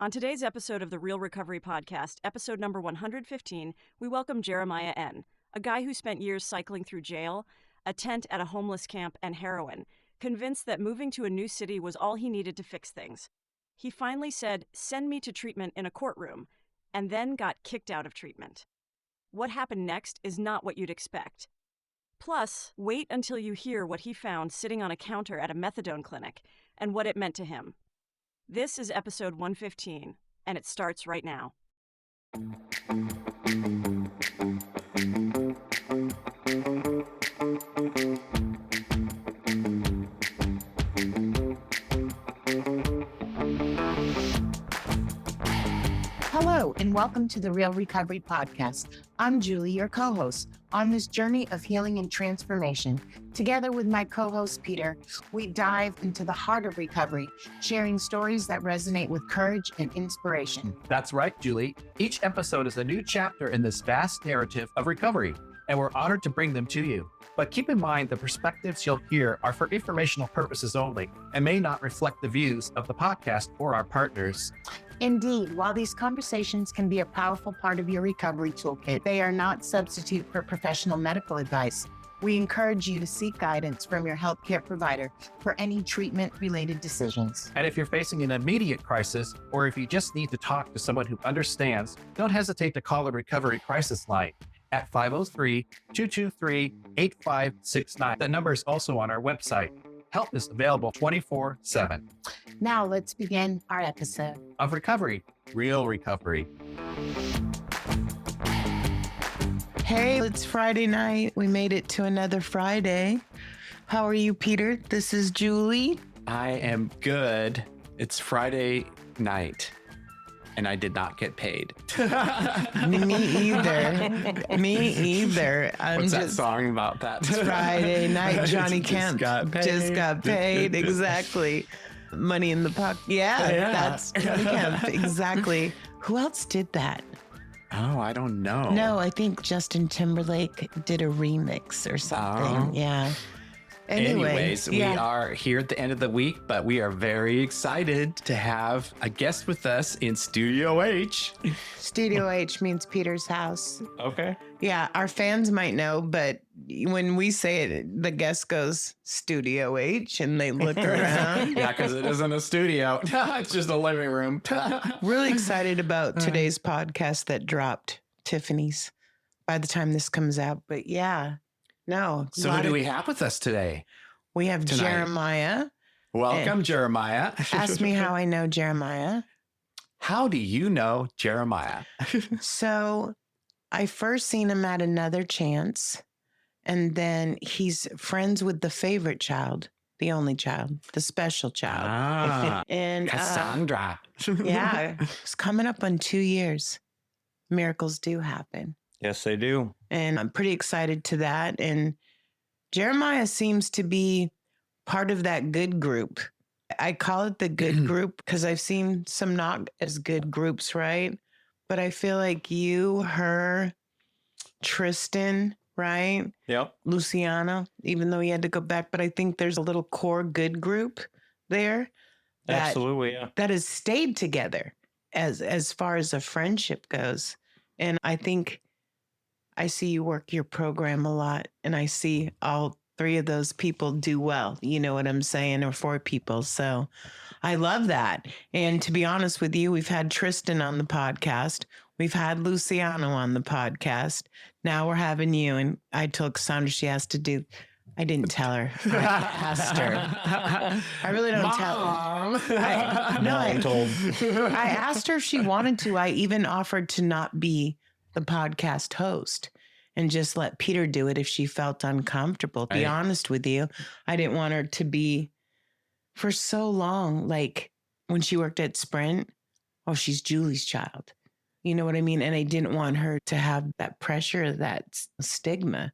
On today's episode of the Real Recovery Podcast, episode number 115, we welcome Jeremiah N., a guy who spent years cycling through jail, a tent at a homeless camp, and heroin, convinced that moving to a new city was all he needed to fix things. He finally said, "Send me to treatment in a courtroom," and then got kicked out of treatment. What happened next is not what you'd expect. Plus, wait until you hear what he found sitting on a counter at a methadone clinic and what it meant to him. This is episode 115, and it starts right now. Hello, and welcome to the Real Recovery Podcast. I'm Julie, your co-host, on this journey of healing and transformation. Together with my co-host, Peter, we dive into the heart of recovery, sharing stories that resonate with courage and inspiration. That's right, Julie. Each episode is a new chapter in this vast narrative of recovery, and we're honored to bring them to you. But keep in mind, the perspectives you'll hear are for informational purposes only and may not reflect the views of the podcast or our partners. Indeed, while these conversations can be a powerful part of your recovery toolkit, they are not substitute for professional medical advice. We encourage you to seek guidance from your healthcare provider for any treatment-related decisions. And if you're facing an immediate crisis, or if you just need to talk to someone who understands, don't hesitate to call the Recovery Crisis Line at 503-223-8569. The number is also on our website. Help is available 24/7. Now let's begin our episode Of recovery, real recovery. Hey, it's Friday night. We made it to another Friday. How are you, Peter? This is Julie. I am good. It's Friday night, and I did not get paid. Me either. Me either. What's that song about that? It's Friday night. Johnny Just Kemp got paid. just got paid. Exactly. Money in the pocket. Yeah, that's Johnny Kemp. Exactly. Who else did that? Oh, I don't know. No, I think Justin Timberlake did a remix or something. Oh. Yeah. Anyways, we yeah. are here at the end of the week, but we are very excited to have a guest with us in Studio H. Studio H means Peter's house. Okay. Yeah, our fans might know, but when we say it, the guest goes Studio H and they look around. Yeah, because it isn't a studio. It's just a living room. Really excited about today's podcast that dropped, Tiffany's, by the time this comes out. But yeah, no. So who do we have with us today? We have tonight? Jeremiah. Welcome, Jeremiah. Ask me how I know Jeremiah. How do you know Jeremiah? So I first seen him at Another Chance, and then he's friends with the favorite child, the only child, the special child. Ah, And Cassandra. yeah, it's coming up on 2 years. Miracles do happen. Yes, they do. And I'm pretty excited to that. And Jeremiah seems to be part of that good group. I call it the good group because I've seen some not as good groups, right? But I feel like you, her, Tristan, right? Yep. Luciano, even though he had to go back. But I think there's a little core good group there that, Absolutely, yeah. that has stayed together as far as a friendship goes. And I think I see you work your program a lot, and I see all three of those people do well. You know what I'm saying? Or four people. So I love that. And to be honest with you, we've had Tristan on the podcast. We've had Luciano on the podcast. Now we're having you. And I told Cassandra she has to do. I didn't tell her. I asked her. I really don't tell her. I asked her if she wanted to. I even offered to not be the podcast host and just let Peter do it if she felt uncomfortable. To be honest with you, I didn't want her to be for so long. Like when she worked at Sprint, oh, she's Julie's child. You know what I mean? And I didn't want her to have that pressure, that stigma,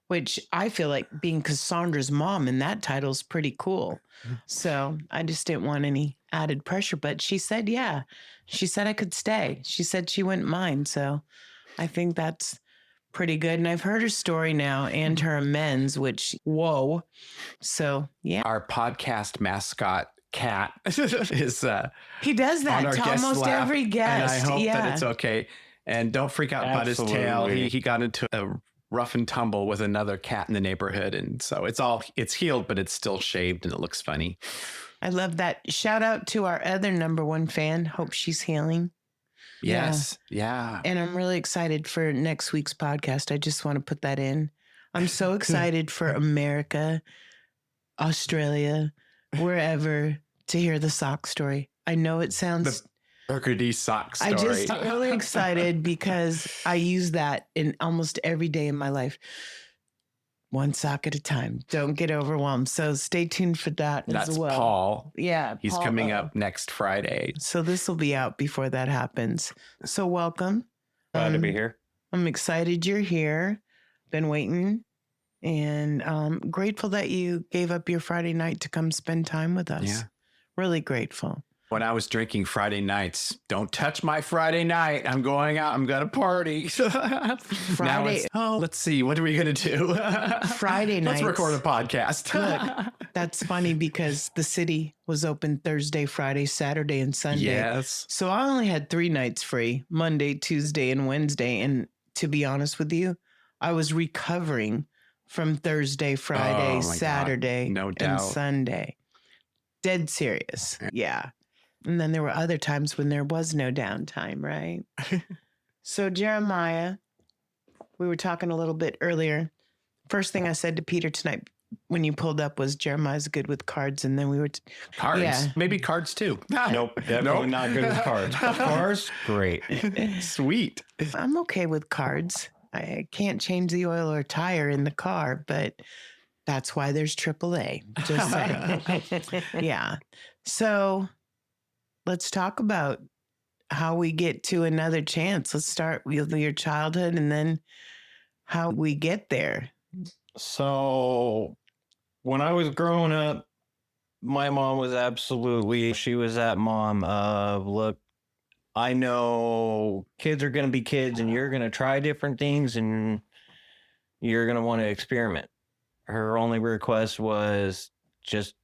which I feel like being Cassandra's mom in that title is pretty cool. So I just didn't want any added pressure. But she said, yeah, she said I could stay. She said she wouldn't mind. So I think that's pretty good. And I've heard her story now and her amends, which, whoa. So, yeah. Our podcast mascot cat is He does on that our to guest almost lap, every guest. and I hope yeah. that it's okay. And don't freak out about his tail. Absolutely. He got into a rough and tumble with another cat in the neighborhood, and so it's healed, but it's still shaved and it looks funny. I love that. Shout out to our other number one fan. Hope she's healing. Yes. Yeah. And I'm really excited for next week's podcast. I just want to put that in. I'm so excited for America, Australia, wherever to hear the sock story. I know it sounds... The burgundy sock story. I just really excited because I use that in almost every day in my life. One sock at a time. Don't get overwhelmed. So stay tuned for that That's as well. Paul. Yeah. He's Paul, coming up next Friday. So this will be out before that happens. So welcome. Glad to be here. I'm excited you're here. Been waiting and grateful that you gave up your Friday night to come spend time with us. Yeah. Really grateful. When I was drinking Friday nights, don't touch my Friday night. I'm going out. I'm going to party. Now it's, let's see. What are we going to do? Friday nights. Let's record a podcast. Look, that's funny because the city was open Thursday, Friday, Saturday, and Sunday. Yes. So I only had 3 nights free, Monday, Tuesday, and Wednesday. And to be honest with you, I was recovering from Thursday, Friday, Oh, my Saturday, God. No and doubt. Sunday. Dead serious. Yeah. And then there were other times when there was no downtime, right? So Jeremiah, we were talking a little bit earlier. First thing I said to Peter tonight when you pulled up was Jeremiah's good with cards. And then we were... Cards. Yeah. Maybe cards too. Nope, definitely not good with cards. Cars, great. Sweet. I'm okay with cards. I can't change the oil or tire in the car, but that's why there's AAA. Just saying. Yeah. So let's talk about how we get to another chance. Let's start with your childhood and then how we get there. So when I was growing up, my mom was she was that mom of, look, I know kids are going to be kids and you're going to try different things and you're going to want to experiment. Her only request was just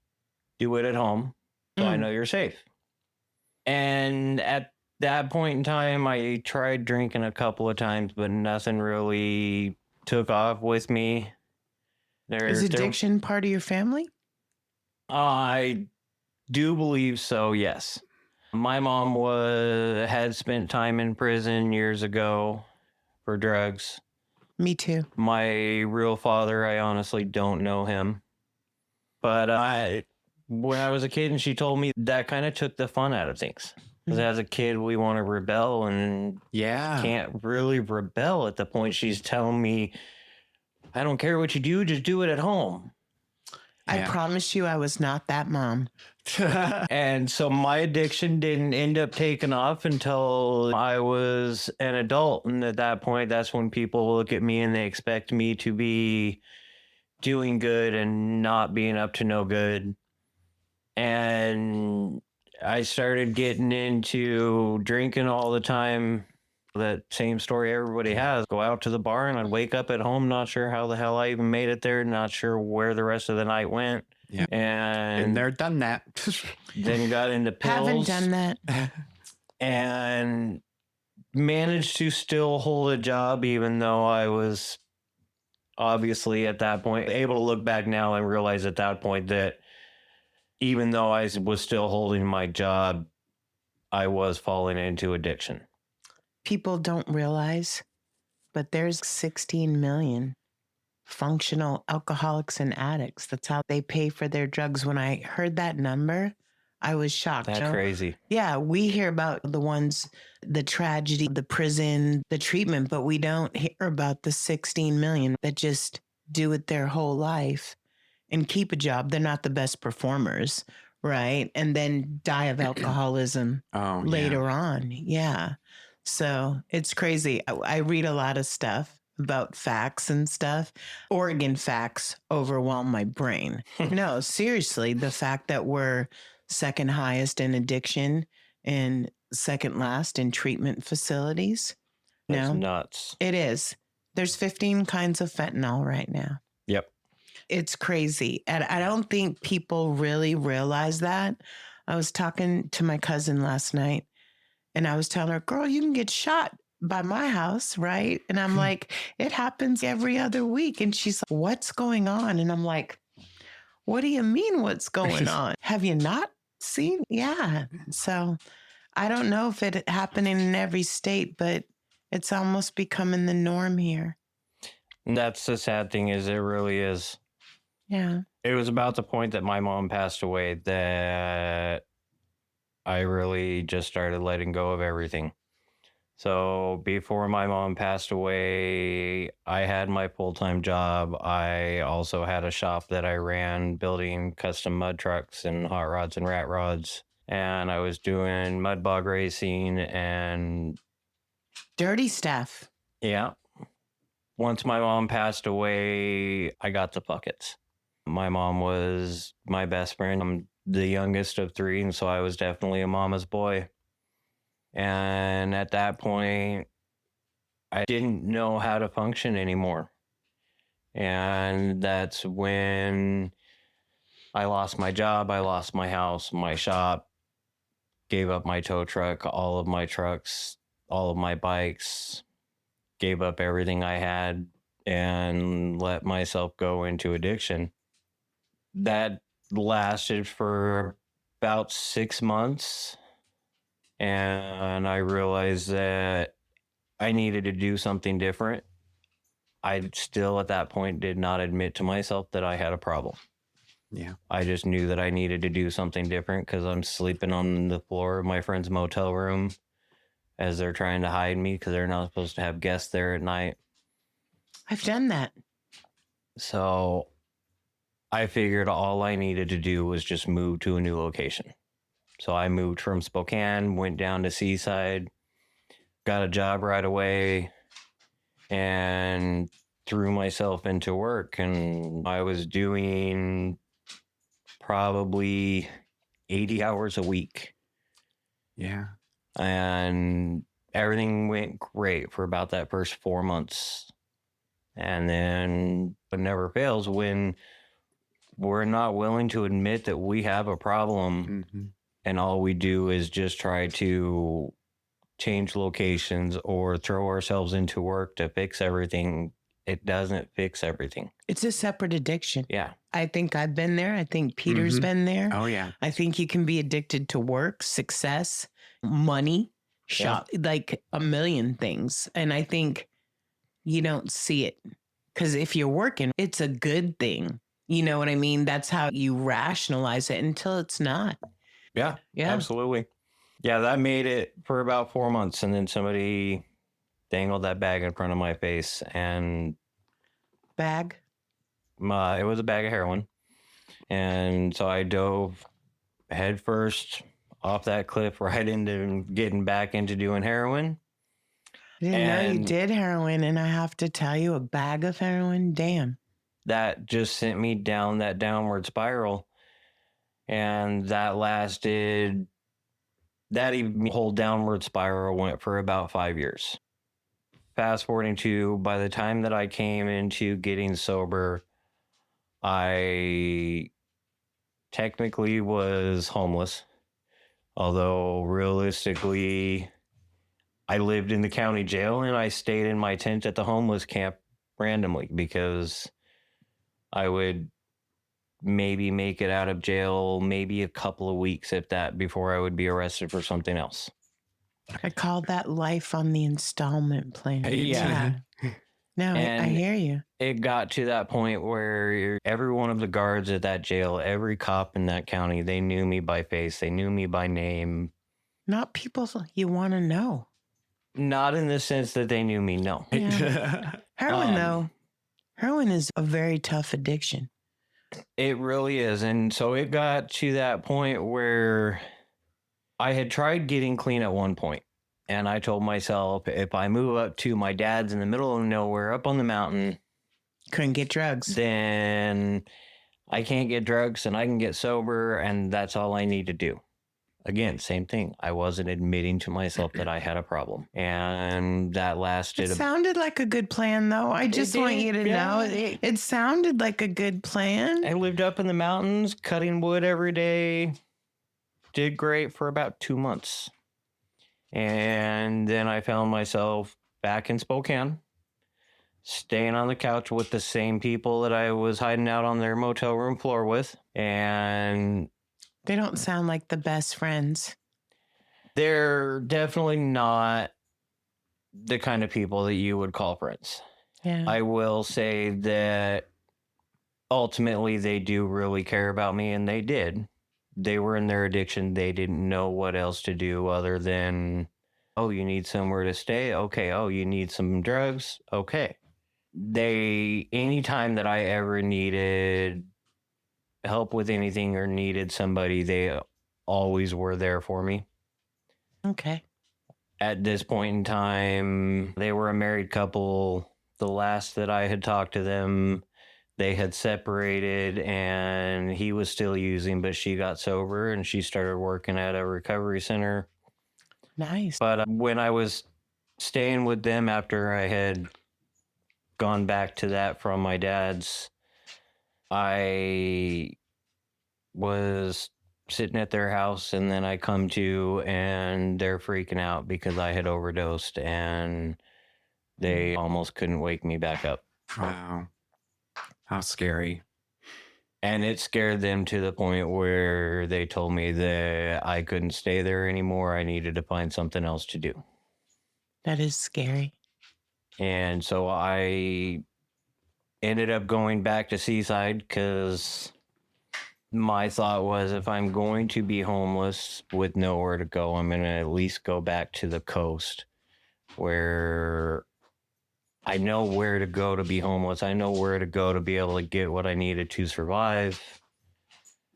do it at home so I know you're safe. And at that point in time, I tried drinking a couple of times, but nothing really took off with me. Is addiction part of your family? I do believe so, yes. My mom had spent time in prison years ago for drugs. Me too. My real father, I honestly don't know him. But when I was a kid and she told me, that kind of took the fun out of things. Because as a kid, we want to rebel and can't really rebel at the point she's telling me, I don't care what you do, just do it at home. I promise you I was not that mom. And so my addiction didn't end up taking off until I was an adult. And at that point, that's when people look at me and they expect me to be doing good and not being up to no good. And I started getting into drinking all the time. That same story everybody has. Go out to the bar and I'd wake up at home, not sure how the hell I even made it there, not sure where the rest of the night went. Yeah. And they're done that. Then got into pills. Haven't done that. And managed to still hold a job, even though I was obviously at that point able to look back now and realize at that point that even though I was still holding my job, I was falling into addiction. People don't realize, but there's 16 million functional alcoholics and addicts. That's how they pay for their drugs. When I heard that number, I was shocked. That's crazy. Yeah, we hear about the ones, the tragedy, the prison, the treatment, but we don't hear about the 16 million that just do it their whole life and keep a job. They're not the best performers, right? And then die of alcoholism later on. Yeah. So it's crazy. I read a lot of stuff about facts and stuff. Oregon facts overwhelm my brain. No, seriously, the fact that we're second highest in addiction and second last in treatment facilities. That's nuts. It is. There's 15 kinds of fentanyl right now. Yep. It's crazy. And I don't think people really realize that. I was talking to my cousin last night and I was telling her, girl, you can get shot by my house, right? And I'm like, it happens every other week. And she's like, what's going on? And I'm like, what do you mean what's going on? Have you not seen? Yeah. So I don't know if it happening in every state, but it's almost becoming the norm here. That's the sad thing is it really is. Yeah. It was about the point that my mom passed away that I really just started letting go of everything. So before my mom passed away, I had my full-time job. I also had a shop that I ran building custom mud trucks and hot rods and rat rods. And I was doing mud bog racing and dirty stuff. Yeah. Once my mom passed away, I got the buckets. My mom was my best friend. I'm the youngest of 3, and so I was definitely a mama's boy. And at that point, I didn't know how to function anymore. And that's when I lost my job, I lost my house, my shop, gave up my tow truck, all of my trucks, all of my bikes, gave up everything I had and let myself go into addiction. That lasted for about 6 months. And I realized that I needed to do something different. I still at that point did not admit to myself that I had a problem. Yeah. I just knew that I needed to do something different because I'm sleeping on the floor of my friend's motel room as they're trying to hide me because they're not supposed to have guests there at night. I've done that. So I figured all I needed to do was just move to a new location. So I moved from Spokane, went down to Seaside, got a job right away, and threw myself into work. And I was doing probably 80 hours a week. Yeah. And everything went great for about that first 4 months. And then it never fails when we're not willing to admit that we have a problem. Mm-hmm. And all we do is just try to change locations or throw ourselves into work to fix everything. It doesn't fix everything. It's a separate addiction. Yeah. I think I've been there. I think Peter's been there. Oh, yeah. I think you can be addicted to work, success, money, shop, like a million things. And I think you don't see it because if you're working, it's a good thing. You know what I mean? That's how you rationalize it until it's not. Yeah, Yeah. absolutely. Yeah, that made it for about 4 months. And then somebody dangled that bag in front of my face and Bag? it was a bag of heroin. And so I dove head first off that cliff right into getting back into doing heroin. I didn't know you did heroin. And I have to tell you, a bag of heroin, damn. That just sent me down that downward spiral. And that lasted, that whole downward spiral went for about 5 years. Fast forwarding to, by the time that I came into getting sober, I technically was homeless. Although realistically, I lived in the county jail and I stayed in my tent at the homeless camp randomly because I would maybe make it out of jail maybe a couple of weeks, if that, before I would be arrested for something else. I call that life on the installment plan. Yeah. No, I hear you. It got to that point where every one of the guards at that jail, every cop in that county, they knew me by face. They knew me by name. Not people you want to know. Not in the sense that they knew me, no. Yeah. Heroin, though. Heroin is a very tough addiction. It really is. And so it got to that point where I had tried getting clean at one point. And I told myself, if I move up to my dad's in the middle of nowhere, up on the mountain, couldn't get drugs, then I can't get drugs and I can get sober. And that's all I need to do. Again, same thing. I wasn't admitting to myself that I had a problem. And that lasted. It sounded like a good plan, though. I just want you to know it sounded like a good plan. I lived up in the mountains, cutting wood every day, did great for about 2 months. And then I found myself back in Spokane, staying on the couch with the same people that I was hiding out on their motel room floor with. And They don't sound like the best friends. they're definitely not the kind of people that you would call friends. Yeah. I will say that ultimately they do really care about me, and they did. They were in their addiction. They didn't know what else to do other than, oh, you need somewhere to stay? Okay. Oh, you need some drugs? Okay. Anytime that I ever needed help with anything or needed somebody, they always were there for me. Okay. At this point in time, they were a married couple. The last that I had talked to them, they had separated and he was still using, but she got sober and she started working at a recovery center. Nice. But when I was staying with them after I had gone back to that from my dad's, I was sitting at their house, and then I come to and they're freaking out because I had overdosed and they almost couldn't wake me back up. Wow. How scary. And it scared them to the point where they told me that I couldn't stay there anymore. I needed to find something else to do. That is scary. And so I ended up going back to Seaside because my thought was, if I'm going to be homeless with nowhere to go, I'm going to at least go back to the coast where I know where to go to be homeless. I know where to go to be able to get what I needed to survive.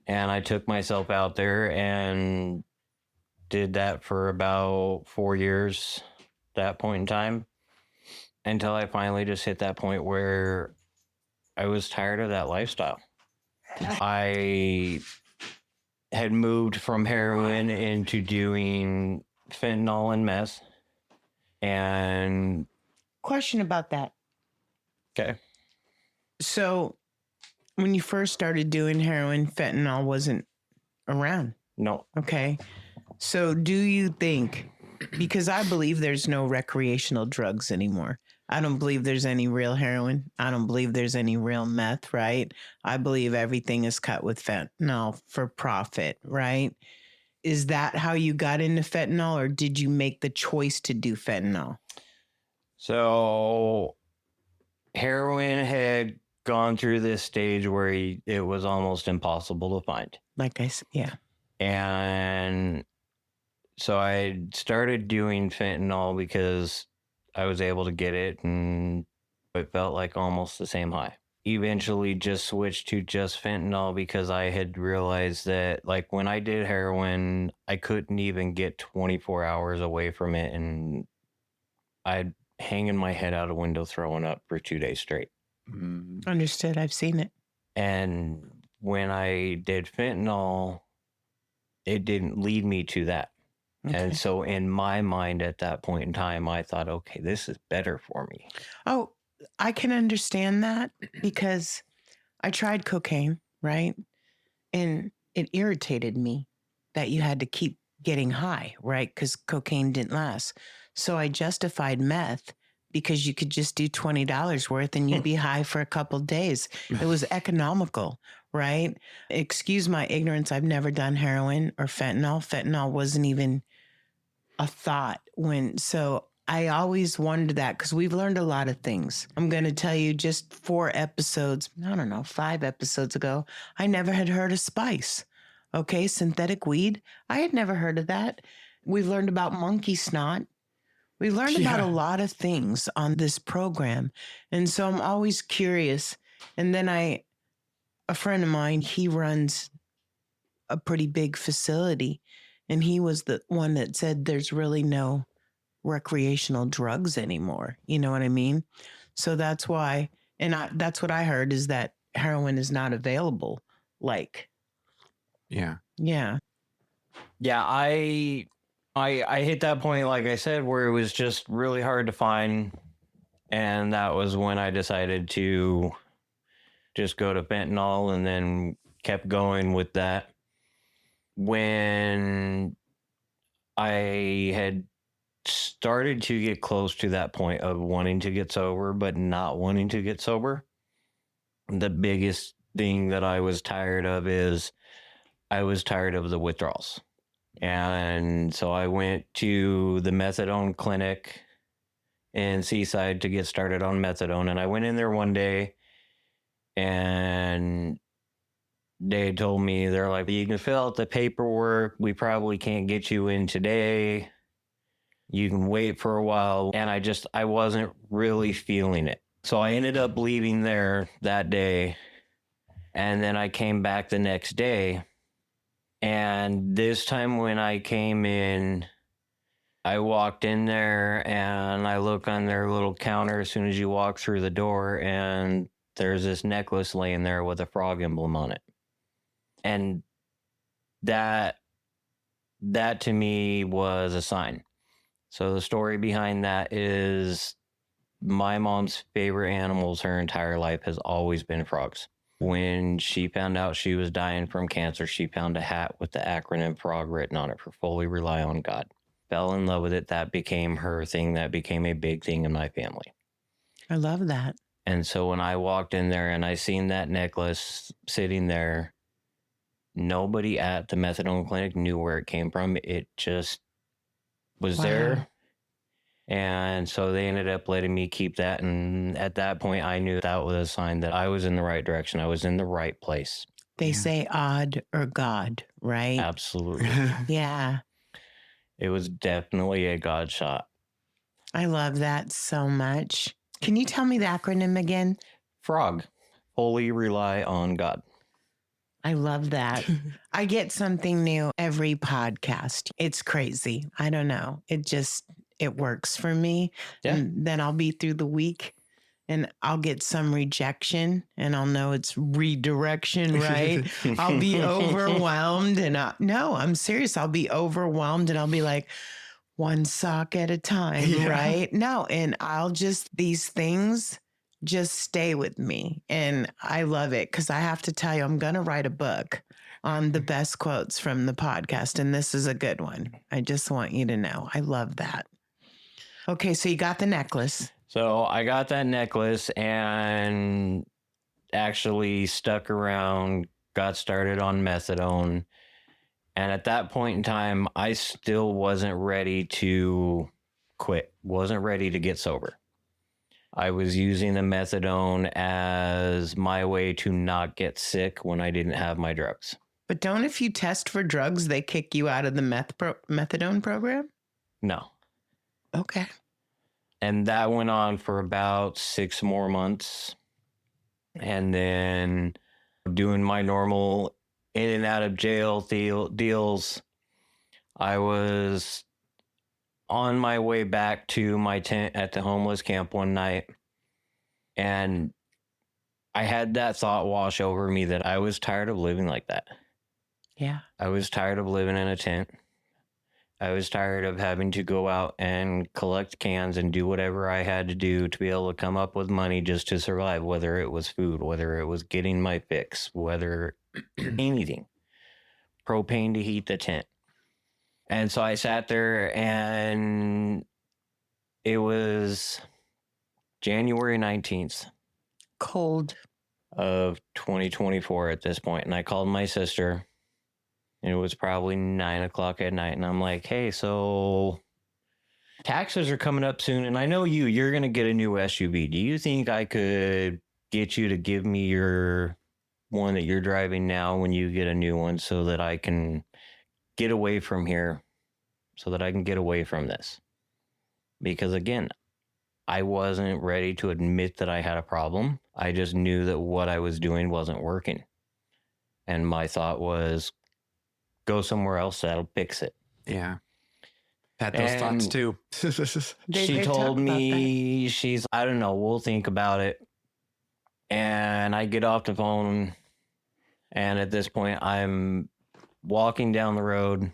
And I took myself out there and did that for about 4 years, that point in time, until I finally just hit that point where I was tired of that lifestyle. I had moved from heroin into doing fentanyl and meth. And Question about that. okay. So when you first started doing heroin, fentanyl wasn't around. No. Okay. So do you think, because I believe there's no recreational drugs anymore. I don't believe there's any real heroin. I don't believe there's any real meth, right? I believe everything is cut with fentanyl for profit, right? Is that how you got into fentanyl, or did you make the choice to do fentanyl? So heroin had gone through this stage where it was almost impossible to find. Like I said, yeah. And so I started doing fentanyl because I was able to get it, and it felt like almost the same high. Eventually just switched to just fentanyl because I had realized that, like, when I did heroin, I couldn't even get 24 hours away from it, and I'd hanging my head out a window throwing up for 2 days straight. Understood. I've seen it. And when I did fentanyl, it didn't lead me to that. Okay. And so in my mind at that point in time, I thought, okay, this is better for me. Oh, I can understand that because I tried cocaine, right? And it irritated me that you had to keep getting high, right? Because cocaine didn't last. So I justified meth because you could just do $20 worth and you'd be high for a couple of days. It was economical, right? Excuse my ignorance. I've never done heroin or fentanyl. Fentanyl wasn't even a thought so I always wondered that because we've learned a lot of things. I'm going to tell you, just 5 episodes ago, I never had heard of spice. Okay, synthetic weed. I had never heard of that. We've learned about monkey snot. We learned about a lot of things on this program. And so I'm always curious. And then a friend of mine, he runs a pretty big facility. And he was the one that said there's really no recreational drugs anymore. You know what I mean? So that's why, that's what I heard, is that heroin is not available. Like, Yeah. yeah. Yeah, I hit that point, like I said, where it was just really hard to find. And that was when I decided to just go to fentanyl, and then kept going with that. when I had started to get close to that point of wanting to get sober, but not wanting to get sober, the biggest thing that I was tired of is I was tired of the withdrawals. And so I went to the methadone clinic in Seaside to get started on methadone. And I went in there one day and they told me, they're like, you can fill out the paperwork. We probably can't get you in today. You can wait for a while. And I wasn't really feeling it. So I ended up leaving there that day. And then I came back the next day. And this time when I came in, I walked in there and I look on their little counter as soon as you walk through the door, and there's this necklace laying there with a frog emblem on it. And that to me was a sign. So the story behind that is my mom's favorite animals her entire life has always been frogs. When she found out she was dying from cancer, she found a hat with the acronym frog written on it for fully rely on God. Fell in love with it. That became her thing. That became a big thing in my family. I love that. And so when I walked in there and I seen that necklace sitting there, nobody at the methadone clinic knew where it came from. It just was there. And so they ended up letting me keep that. And at that point, I knew that was a sign that I was in the right direction. I was in the right place. They say odd or God, right? Absolutely. Yeah. It was definitely a God shot. I love that so much. Can you tell me the acronym again? Frog. Fully rely on God. I love that. I get something new every podcast. It's crazy. I don't know. It works for me. Yeah. And then I'll be through the week and I'll get some rejection and I'll know it's redirection, right? I'll be overwhelmed and no, I'm serious. I'll be overwhelmed and I'll be like, one sock at a time, right? No, and these things just stay with me. And I love it because I have to tell you, I'm going to write a book on the best quotes from the podcast. And this is a good one. I just want you to know. I love that. Okay, so you got the necklace. So I got that necklace and actually stuck around, got started on methadone. And at that point in time, I still wasn't ready to quit, wasn't ready to get sober. I was using the methadone as my way to not get sick when I didn't have my drugs. But don't, if you test for drugs, they kick you out of the methadone program? No. Okay. And that went on for about 6 more months. And then doing my normal in and out of jail deals, I was on my way back to my tent at the homeless camp one night. And I had that thought wash over me that I was tired of living like that. Yeah. I was tired of living in a tent. I was tired of having to go out and collect cans and do whatever I had to do to be able to come up with money just to survive, whether it was food, whether it was getting my fix, whether anything, propane to heat the tent. And so I sat there and it was January 19th. Cold. Of 2024 at this point. And I called my sister. And it was probably 9:00 at night. And I'm like, hey, so taxes are coming up soon. And I know you're going to get a new SUV. Do you think I could get you to give me your one that you're driving now when you get a new one so that I can get away from here, so that I can get away from this? Because again, I wasn't ready to admit that I had a problem. I just knew that what I was doing wasn't working. And my thought was, go somewhere else that'll fix it. Yeah. Had those thoughts too. She told me, I don't know, we'll think about it. And I get off the phone. And at this point, I'm walking down the road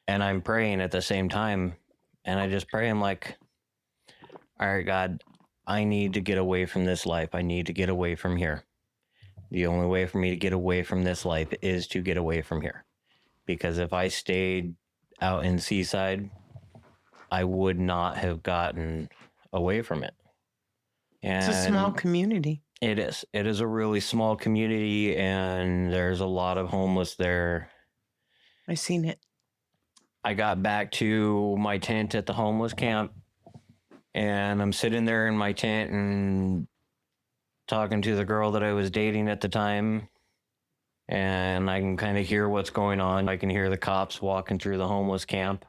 and I'm praying at the same time. And I just pray. I'm like, all right, God, I need to get away from this life. I need to get away from here. The only way for me to get away from this life is to get away from here. because if I stayed out in Seaside, I would not have gotten away from it. And It's a small community. It is. It is a really small community, and there's a lot of homeless there. I seen it. I got back to my tent at the homeless camp, and I'm sitting there in my tent and talking to the girl that I was dating at the time, and I can kind of hear what's going on. I can hear the cops walking through the homeless camp.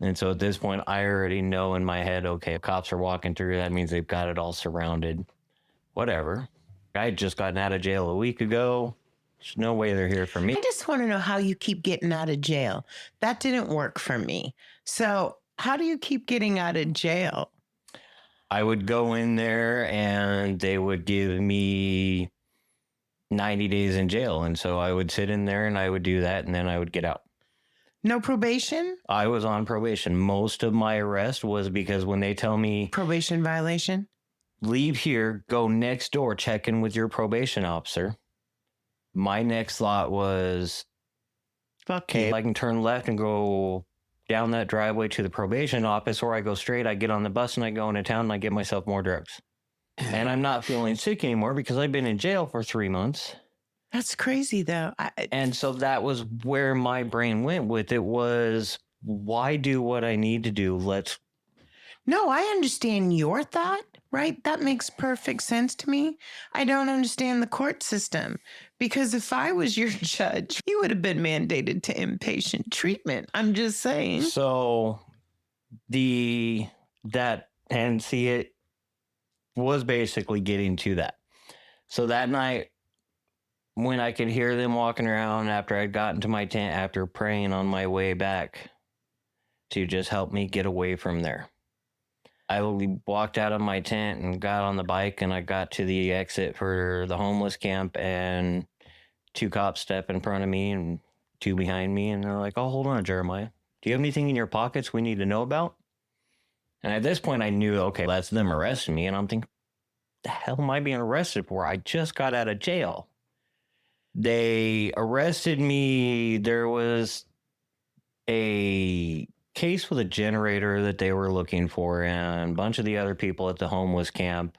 And so at this point, I already know in my head, okay, cops are walking through. That means they've got it all surrounded. Whatever. I had just gotten out of jail a week ago. There's no way they're here for me. I just want to know how you keep getting out of jail. That didn't work for me. So how do you keep getting out of jail? I would go in there and they would give me 90 days in jail. And so I would sit in there and I would do that, and then I would get out. No probation? I was on probation. Most of my arrest was because when they tell me Probation violation? leave here, go next door, check in with your probation officer. My next thought was, okay, I can turn left and go down that driveway to the probation office, or I go straight, I get on the bus and I go into town and I get myself more drugs. And I'm not feeling sick anymore because I've been in jail for 3 months. That's crazy, though. And so that was where my brain went with it, was, why do what I need to do? No, I understand your thought, right? That makes perfect sense to me. I don't understand the court system, because if I was your judge, you would have been mandated to inpatient treatment. I'm just saying. So it was basically getting to that. So that night, when I could hear them walking around after I'd gotten to my tent, after praying on my way back to just help me get away from there, I walked out of my tent and got on the bike, and I got to the exit for the homeless camp, and 2 cops step in front of me and 2 behind me. And they're like, oh, hold on, Jeremiah. Do you have anything in your pockets we need to know about? And at this point I knew, okay, that's them arresting me. And I'm thinking, the hell am I being arrested for? I just got out of jail. They arrested me. There was a case with a generator that they were looking for, and a bunch of the other people at the homeless camp,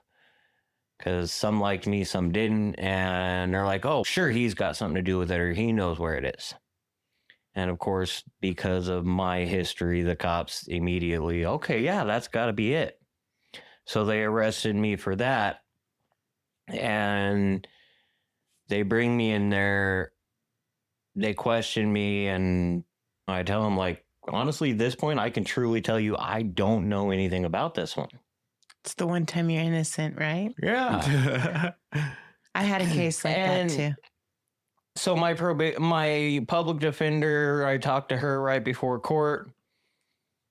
because some liked me, some didn't. And they're like, oh, sure, he's got something to do with it, or he knows where it is. And of course, because of my history, the cops immediately, okay, yeah, that's got to be it. So they arrested me for that. And they bring me in there, they question me, and I tell them, like, honestly, at this point, I can truly tell you I don't know anything about this one. It's the one time you're innocent, right? Yeah. I had a case like that too. So my public defender, I talked to her right before court,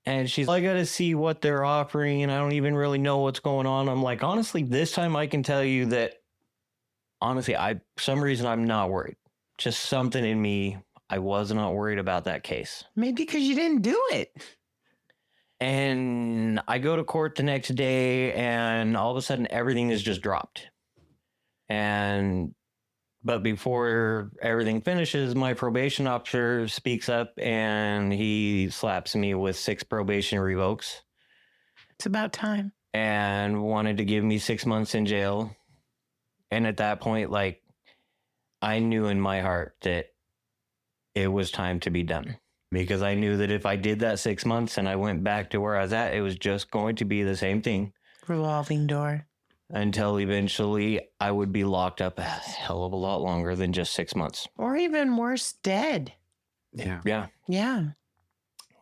and she's like, I got to see what they're offering, and I don't even really know what's going on. I'm like, honestly, this time I can tell you that, honestly, for some reason, I'm not worried. Just something in me, I was not worried about that case. Maybe because you didn't do it. And I go to court the next day, and all of a sudden, everything is just dropped. But before everything finishes, my probation officer speaks up, and he slaps me with 6 probation revokes. It's about time. And wanted to give me 6 months in jail. And at that point, like, I knew in my heart that it was time to be done, because I knew that if I did that 6 months and I went back to where I was at, it was just going to be the same thing. Revolving door. Until eventually I would be locked up a hell of a lot longer than just 6 months. Or even worse, dead. Yeah. Yeah. Yeah.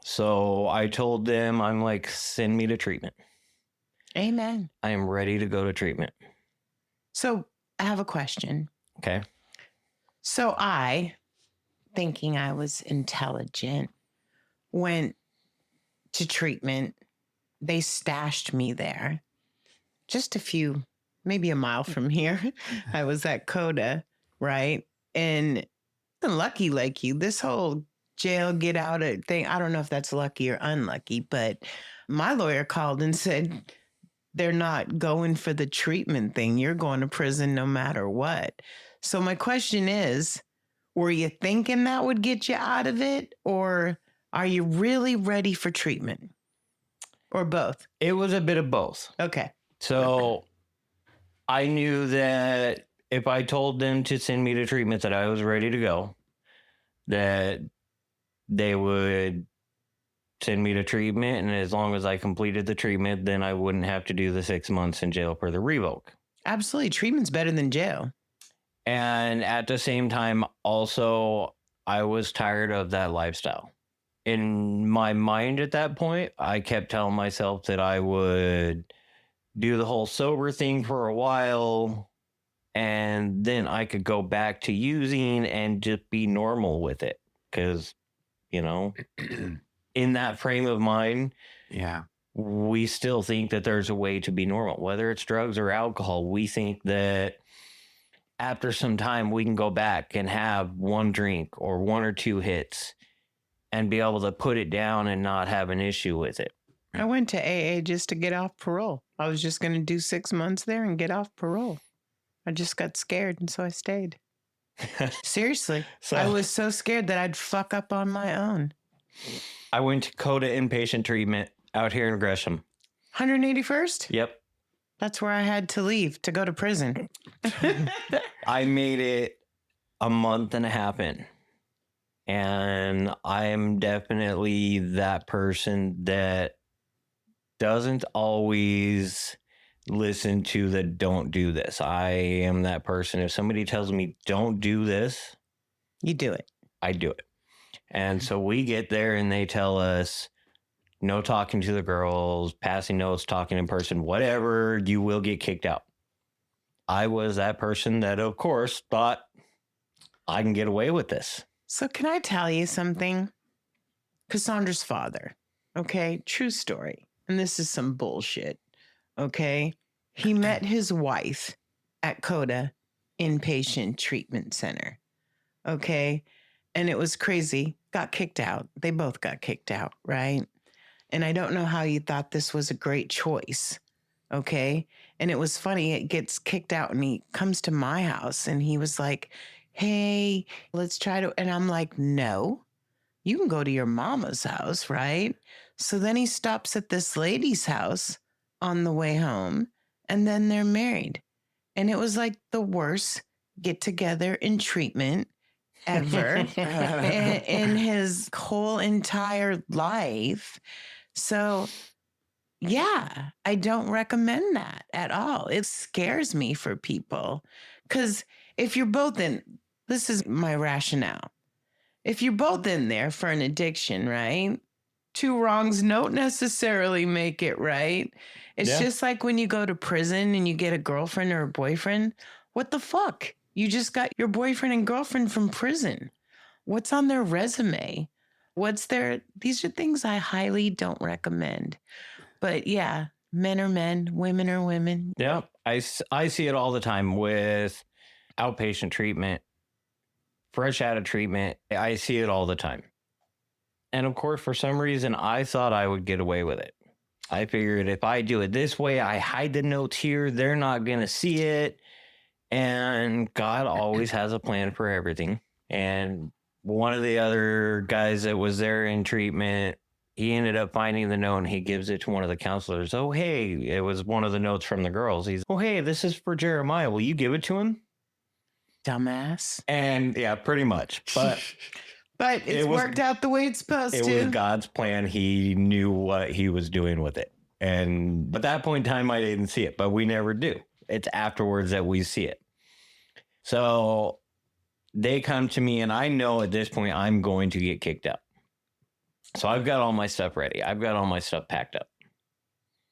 So I told them, I'm like, send me to treatment. Amen. I am ready to go to treatment. So I have a question. Okay. So I, thinking I was intelligent, went to treatment. They stashed me there. Just a few, maybe a mile from here. I was at Coda, right? And lucky like you, this whole jail get out thing, I don't know if that's lucky or unlucky, but my lawyer called and said, they're not going for the treatment thing. You're going to prison no matter what. So my question is, Were you thinking that would get you out of it? Or are you really ready for treatment? Or both? It was a bit of both. Okay. So I knew that if I told them to send me to treatment that I was ready to go, that they would send me to treatment. And as long as I completed the treatment, then I wouldn't have to do the 6 months in jail for the revoke. Absolutely. Treatment's better than jail. And at the same time, also, I was tired of that lifestyle. In my mind at that point, I kept telling myself that I would do the whole sober thing for a while, and then I could go back to using and just be normal with it. Because, you know, in that frame of mind, Yeah. we still think that there's a way to be normal. Whether it's drugs or alcohol, we think that after some time we can go back and have one drink or one or two hits and be able to put it down and not have an issue with it. I went to AA just to get off parole. I was just going to do 6 months there and get off parole. I just got scared, and so I stayed. Seriously. So I was so scared that I'd fuck up on my own. I went to CODA inpatient treatment out here in Gresham. 181st? Yep. That's where I had to leave to go to prison. I made it a month and a half in. And I'm definitely that person that doesn't always listen to the don't do this. I am that person. If somebody tells me don't do this, You do it. I do it. And so we get there and they tell us no talking to the girls, passing notes, talking in person, whatever, you will get kicked out. I was that person that, of course, thought I can get away with this. So can I tell you something? Cassandra's father, okay? True story. And this is some bullshit, okay? He met his wife at CODA Inpatient Treatment Center, okay? And it was crazy. Got kicked out. They both got kicked out, right? And I don't know how you thought this was a great choice, okay? And it was funny. It gets kicked out and he comes to my house and he was like, hey, let's try to, and I'm like, no, you can go to your mama's house, right? So then he stops at this lady's house on the way home and then they're married. And it was like the worst get together in treatment ever in his whole entire life. So yeah, I don't recommend that at all. It scares me for people because if you're both in, this is my rationale. If you're both in there for an addiction, right? Two wrongs don't necessarily make it right. It's just like when you go to prison and you get a girlfriend or a boyfriend. What the fuck? You just got your boyfriend and girlfriend from prison. What's on their resume? These are things I highly don't recommend. But yeah, men are men, women are women. Yeah, I see it all the time with outpatient treatment, fresh out of treatment. I see it all the time. And of course, for some reason, I thought I would get away with it. I figured if I do it this way, I hide the notes here, they're not going to see it. And God always has a plan for everything. And one of the other guys that was there in treatment, he ended up finding the note and he gives it to one of the counselors. Oh, hey, it was one of the notes from the girls. He's, oh, hey, this is for Jeremiah. Will you give it to him? Dumbass. And yeah, pretty much. But it's worked out the way it's supposed to. It was God's plan. He knew what he was doing with it. And at that point in time, I didn't see it, but we never do. It's afterwards that we see it. So they come to me and I know at this point I'm going to get kicked out. So I've got all my stuff ready. I've got all my stuff packed up.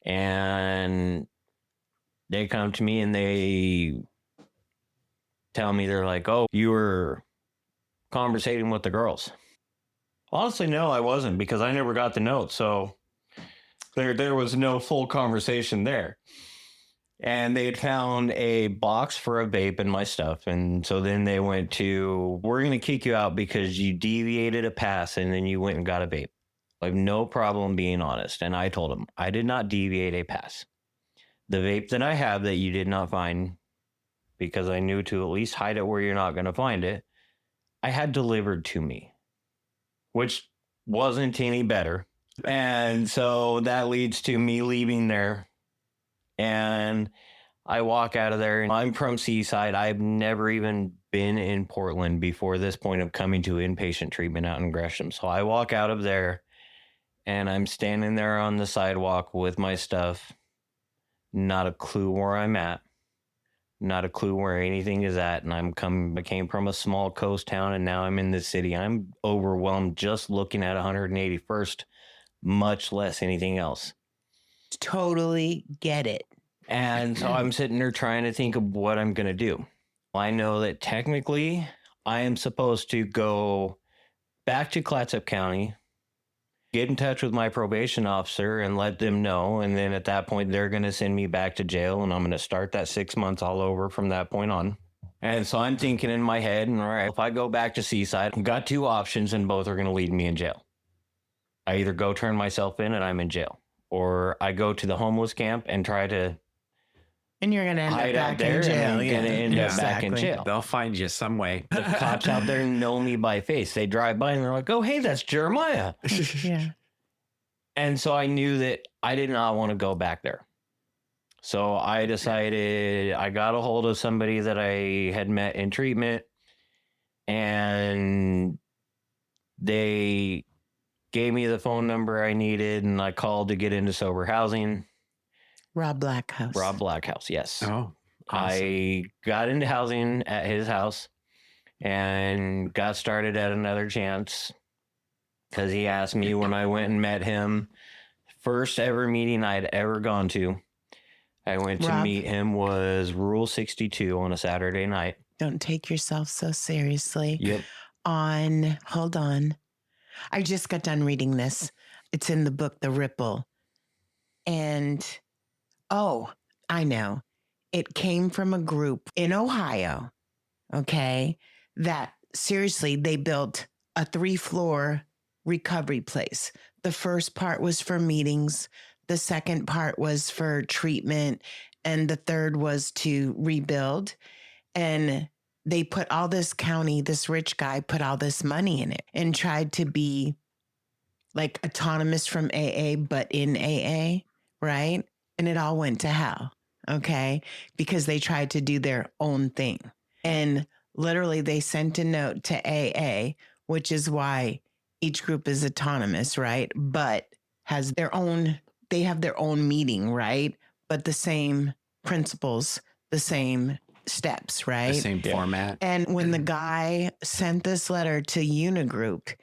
And they come to me and they tell me, they're like, oh, you were conversating with the girls. Honestly, no, I wasn't, because I never got the note. So there was no full conversation there. And they had found a box for a vape in my stuff. And so then they went to, we're going to kick you out because you deviated a pass and then you went and got a vape. I have no problem being honest. And I told them, I did not deviate a pass. The vape that I have that you did not find, because I knew to at least hide it where you're not going to find it, I had delivered to me, which wasn't any better. And so that leads to me leaving there. And I walk out of there, and I'm from Seaside. I've never even been in Portland before this point of coming to inpatient treatment out in Gresham. So I walk out of there, and I'm standing there on the sidewalk with my stuff. Not a clue where I'm at. Not a clue where anything is at. And I came from a small coast town, and now I'm in this city. I'm overwhelmed just looking at 181st, much less anything else. Totally get it. And so I'm sitting there trying to think of what I'm going to do. I know that technically I am supposed to go back to Clackamas County, get in touch with my probation officer and let them know. And then at that point, they're going to send me back to jail, and I'm going to start that 6 months all over from that point on. And so I'm thinking in my head, all right, if I go back to Seaside, I've got two options, and both are going to lead me in jail. I either go turn myself in and I'm in jail, or I go to the homeless camp and try to And you're going to end up hide out back there, in jail. and I'm going to end up back in Exactly. jail. They'll find you some way. The cops out there know me by face. They drive by and they're like, oh, hey, that's Jeremiah. Yeah. And so I knew that I did not want to go back there. So I decided, I got a hold of somebody that I had met in treatment, and they gave me the phone number I needed, and I called to get into sober housing. Rob Blackhouse. Rob Blackhouse, yes. Oh, awesome. I got into housing at his house and got started at Another Chance because he asked me when I went and met him. First ever meeting I'd ever gone to. I went to Rob. meet him was Rule 62 on a Saturday night. Don't take yourself so seriously. Yep. Hold on. I just got done reading this. It's in the book, The Ripple. And, I know. It came from a group in Ohio, okay, that seriously, they built a 3-floor recovery place. The first part was for meetings. The second part was for treatment. And the third was to rebuild. And they put all this rich guy put all this money in it and tried to be like autonomous from AA, but in AA, right? And it all went to hell, okay? Because they tried to do their own thing. And literally they sent a note to AA, which is why each group is autonomous, right? But they have their own meeting, right? But the same principles, the same steps, right? The same format. And when the guy sent this letter to Unigroup,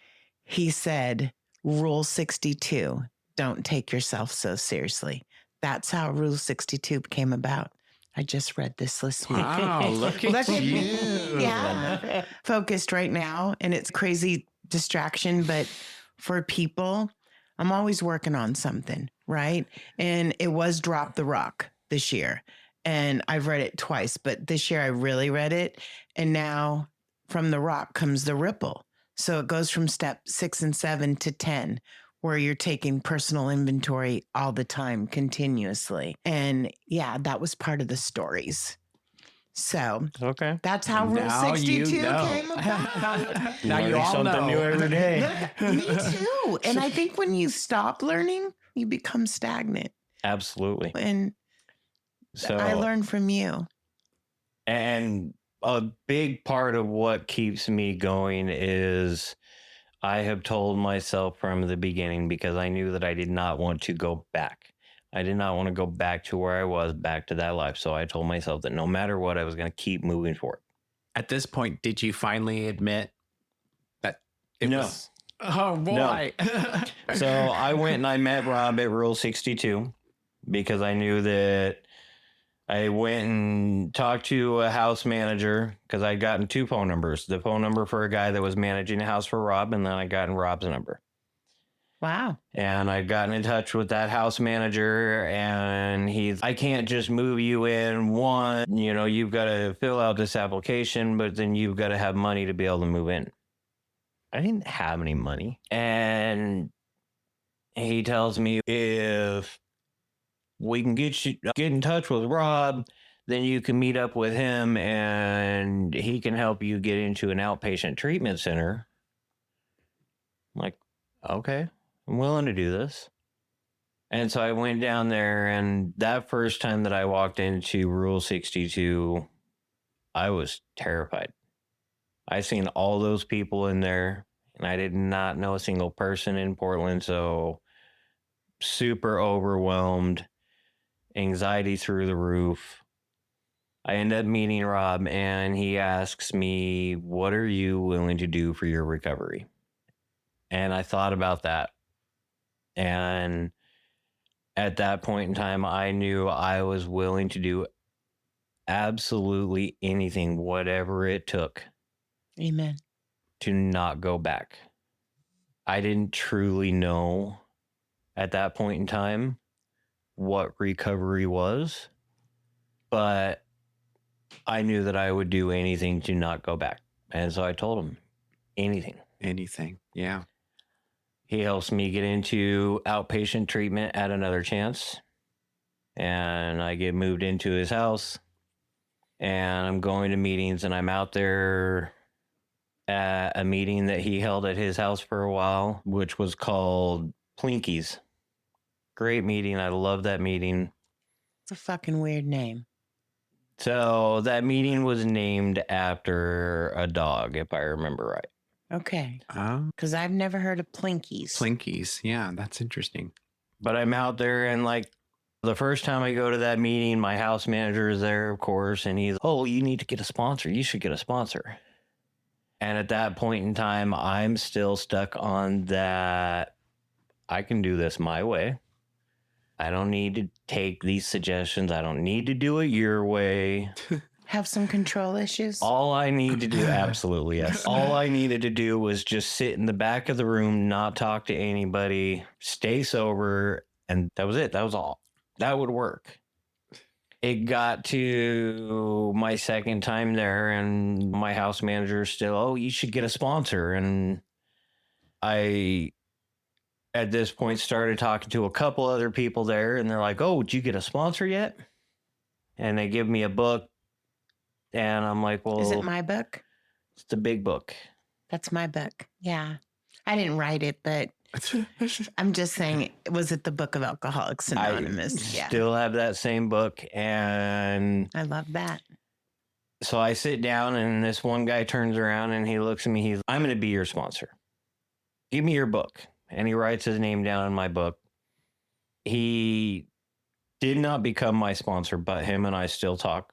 he said, Rule 62, don't take yourself so seriously. That's how Rule 62 came about. I just read this week. Wow, look at you. Yeah. Focused right now. And it's crazy distraction. But for people, I'm always working on something, right? And it was Drop the Rock this year. And I've read it twice, but this year I really read it. And now from the rock comes the ripple. So it goes from step 6 and 7 to 10, where you're taking personal inventory all the time, continuously. And yeah, that was part of the stories. So Okay. that's how Rule Now 62 you know. came about. Now you Learning all something know. new every day. Me too. And I think when you stop learning, you become stagnant. Absolutely. And So I learned from you. And a big part of what keeps me going is I have told myself from the beginning, because I knew that I did not want to go back. I did not want to go back to where I was, back to that life. So I told myself that no matter what, I was going to keep moving forward. At this point, did you finally admit that it No. was? Oh, boy. So I went and I met Rob at Rule 62 because I knew that I went and talked to a house manager because I'd gotten 2 phone numbers. The phone number for a guy that was managing a house for Rob, and then I got Rob's number. Wow. And I'd gotten in touch with that house manager, and I can't just move you in. One, you've got to fill out this application, but then you've got to have money to be able to move in. I didn't have any money. And he tells me if we can get in touch with Rob, then you can meet up with him and he can help you get into an outpatient treatment center. I'm like, okay, I'm willing to do this. And so I went down there, and that first time that I walked into Rule 62, I was terrified. I seen all those people in there, and I did not know a single person in Portland, so super overwhelmed, anxiety through the roof. I end up meeting Rob, and he asks me, what are you willing to do for your recovery? And I thought about that. And at that point in time, I knew I was willing to do absolutely anything, whatever it took. Amen. To not go back. I didn't truly know at that point in time what recovery was, but I knew that I would do anything to not go back. And so I told him, anything. Anything. Yeah. He helps me get into outpatient treatment at Another Chance. And I get moved into his house. And I'm going to meetings, and I'm out there at a meeting that he held at his house for a while, which was called Plinky's. Great meeting. I love that meeting. It's a fucking weird name. So that meeting was named after a dog, if I remember right. Okay. Oh, Because I've never heard of Plinkies. Plinkies. Yeah, that's interesting. But I'm out there, and like the first time I go to that meeting, my house manager is there, of course, and he's, oh, you need to get a sponsor. You should get a sponsor. And at that point in time, I'm still stuck on that. I can do this my way. I don't need to take these suggestions. I don't need to do it your way. Have some control issues? All I need to do, absolutely, yes. All I needed to do was just sit in the back of the room, not talk to anybody, stay sober, and that was it. That was all. That would work. It got to my second time there, and my house manager still, oh, you should get a sponsor. And I, at this point, started talking to a couple other people there, and they're like, oh, did you get a sponsor yet? And they give me a book. And I'm like, well, Is it my book? It's the big book. That's my book. Yeah. I didn't write it, but I'm just saying, was it the Book of Alcoholics Anonymous? I still have that same book. And I love that. so I sit down, and this one guy turns around and he looks at me. He's, I'm going to be your sponsor. Give me your book. And he writes his name down in my book. He did not become my sponsor, but him and I still talk.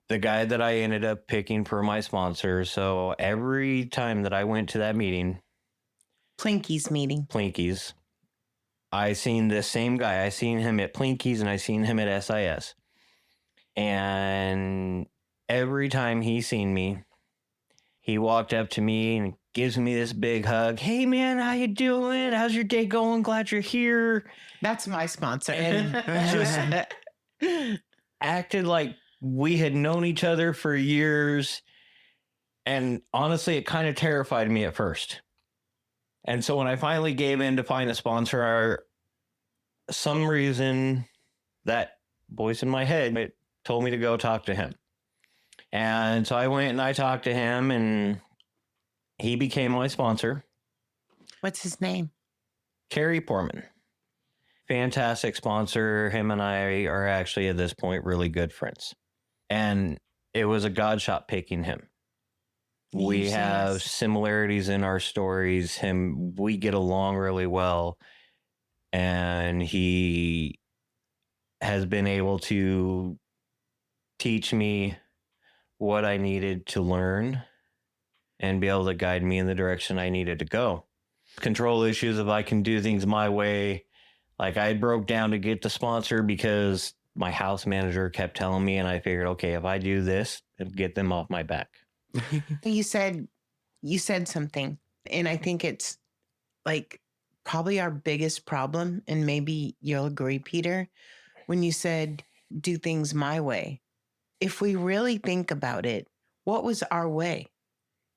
The guy that I ended up picking for my sponsor. So every time that I went to that meeting, Plinky's meeting. Plinky's, I seen this same guy. I seen him at Plinky's, and I seen him at SIS. And every time he seen me, he walked up to me and gives me this big hug. Hey man, how you doing? How's your day going? Glad you're here. That's my sponsor. And just acted like we had known each other for years. And honestly, it kind of terrified me at first. And so when I finally gave in to find a sponsor, some reason that voice in my head, it told me to go talk to him. And so I went and I talked to him, and he became my sponsor. What's his name? Kerry Poorman. Fantastic sponsor. Him and I are actually at this point really good friends. And it was a God shot picking him. We have similarities in our stories. We get along really well. And he has been able to teach me what I needed to learn and be able to guide me in the direction I needed to go. Control issues, if I can do things my way. Like I broke down to get the sponsor because my house manager kept telling me, and I figured, okay, if I do this, it'll get them off my back. You said something, and I think it's like probably our biggest problem, and maybe you'll agree, Peter, when you said do things my way. If we really think about it, what was our way?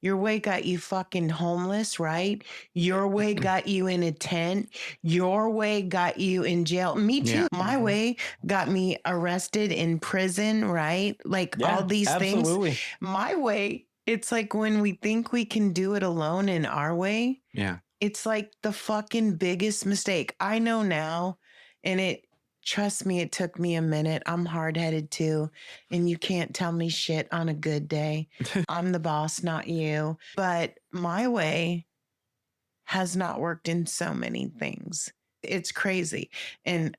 Your way got you fucking homeless, right? Your way got you in a tent. Your way got you in jail. Me too. Yeah. My way got me arrested in prison, right? Like all these things. My way, it's like when we think we can do it alone in our way, Yeah. it's like the fucking biggest mistake. I know now, and trust me, it took me a minute. I'm hard-headed too, and you can't tell me shit on a good day. I'm the boss, not you. But my way has not worked in so many things. It's crazy. And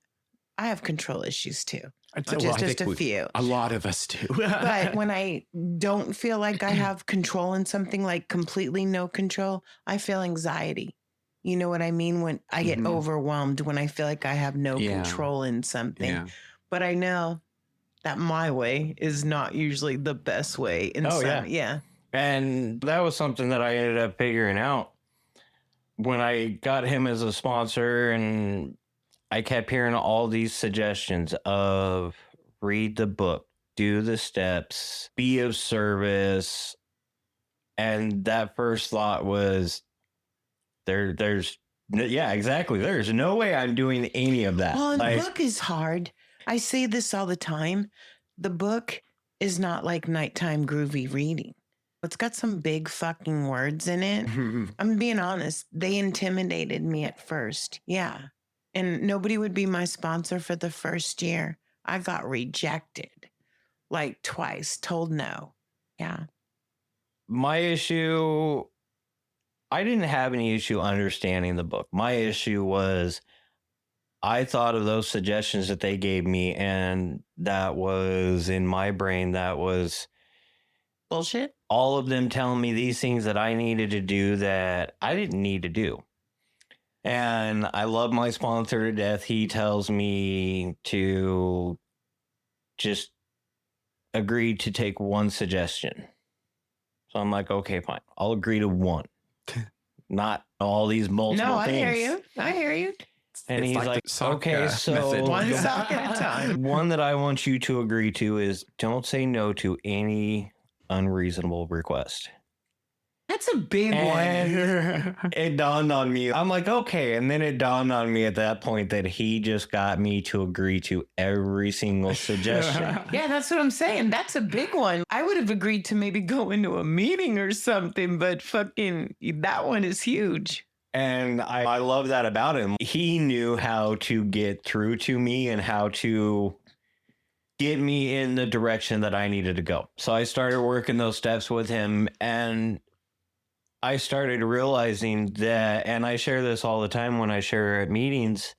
I have control issues too. Just a few. A lot of us do. But when I don't feel like I have control in something, like completely no control, I feel anxiety. You know what I mean? When I get overwhelmed, when I feel like I have no control in something. Yeah. But I know that my way is not usually the best way. Yeah. And that was something that I ended up figuring out when I got him as a sponsor, and I kept hearing all these suggestions of read the book, do the steps, be of service. And that first thought was there's exactly. There's no way I'm doing any of that. Well, and the book is hard. I say this all the time. The book is not like nighttime groovy reading. It's got some big fucking words in it. I'm being honest. They intimidated me at first. Yeah. And nobody would be my sponsor for the first year. I got rejected like twice, told no. Yeah. My issue, I didn't have any issue understanding the book. My issue was I thought of those suggestions that they gave me, and that was in my brain, that was bullshit. All of them telling me these things that I needed to do that I didn't need to do. And I love my sponsor to death. He tells me to just agree to take one suggestion. So I'm like, okay, fine. I'll agree to one. Not all these multiple things. I hear you. And he's like okay, so one sock at a time. One that I want you to agree to is don't say no to any unreasonable request. That's a big one. It dawned on me. I'm like, okay. And then it dawned on me at that point that he just got me to agree to every single suggestion. Yeah, that's what I'm saying. That's a big one. I would have agreed to maybe go into a meeting or something, but fucking that one is huge. And I love that about him. He knew how to get through to me and how to get me in the direction that I needed to go. So I started working those steps with him, and I started realizing that, and I share this all the time when I share at meetings,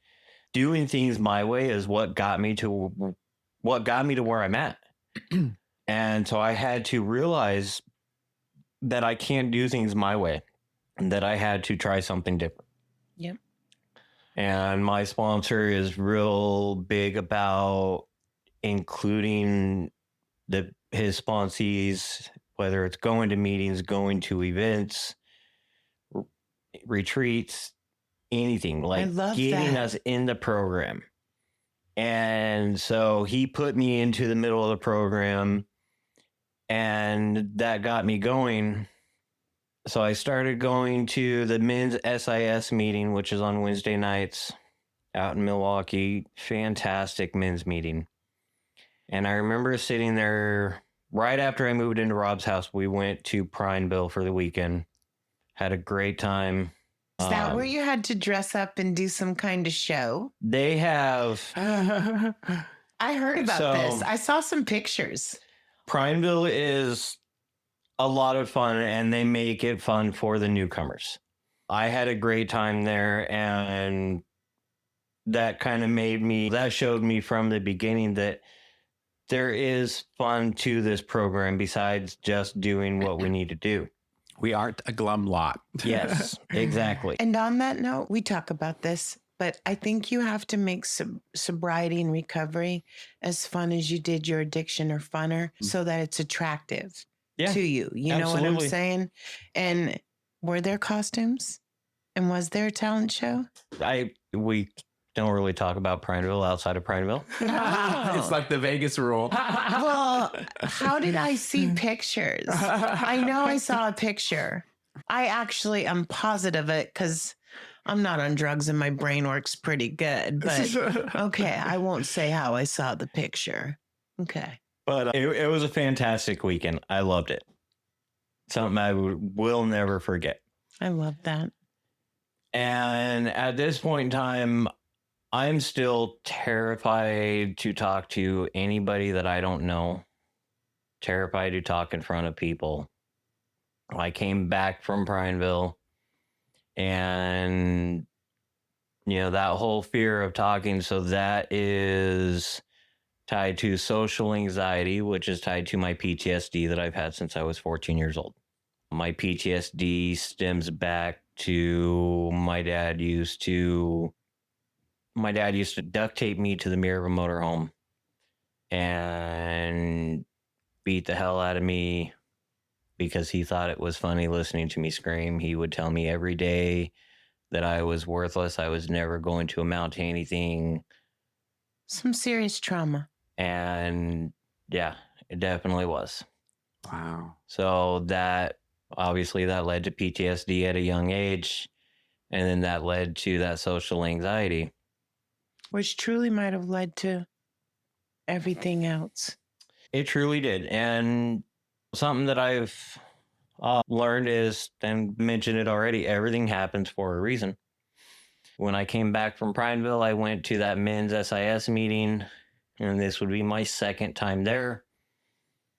doing things my way is what got me to where I'm at. And so I had to realize that I can't do things my way, and that I had to try something different. Yep. And my sponsor is real big about including his sponsees, whether it's going to meetings, going to events, retreats, anything, like getting us in the program. And so he put me into the middle of the program, and that got me going. So I started going to the men's SIS meeting, which is on Wednesday nights out in Milwaukee. Fantastic men's meeting. And I remember sitting there right after I moved into Rob's house. We went to Prineville for the weekend. Had a great time. Is that where you had to dress up and do some kind of show? They have. I heard about this. I saw some pictures. Prineville is a lot of fun, and they make it fun for the newcomers. I had a great time there, and that kind of that showed me from the beginning that there is fun to this program besides just doing what we need to do. We aren't a glum lot. Yes, exactly. And on that note, we talk about this, but I think you have to make sobriety and recovery as fun as you did your addiction, or funner, so that it's attractive to you. You know what I'm saying? And were there costumes? And was there a talent show? We don't really talk about Prineville outside of Prineville. It's like the Vegas rule. Well, how did I see pictures? I know I saw a picture. I actually am positive it because I'm not on drugs and my brain works pretty good. But okay, I won't say how I saw the picture. Okay. But it was a fantastic weekend. I loved it. Something I will never forget. I love that. And at this point in time, I'm still terrified to talk to anybody that I don't know. Terrified to talk in front of people. I came back from Prineville and, that whole fear of talking. So that is tied to social anxiety, which is tied to my PTSD that I've had since I was 14 years old. My PTSD stems back to my dad used to duct tape me to the mirror of a motorhome and beat the hell out of me because he thought it was funny listening to me scream. He would tell me every day that I was worthless. I was never going to amount to anything. Some serious trauma. And yeah, it definitely was. Wow. So that led to PTSD at a young age. And then that led to that social anxiety. Which truly might have led to everything else. It truly did. And something that I've learned is, and mentioned it already, everything happens for a reason. When I came back from Prineville, I went to that men's SIS meeting, and this would be my second time there.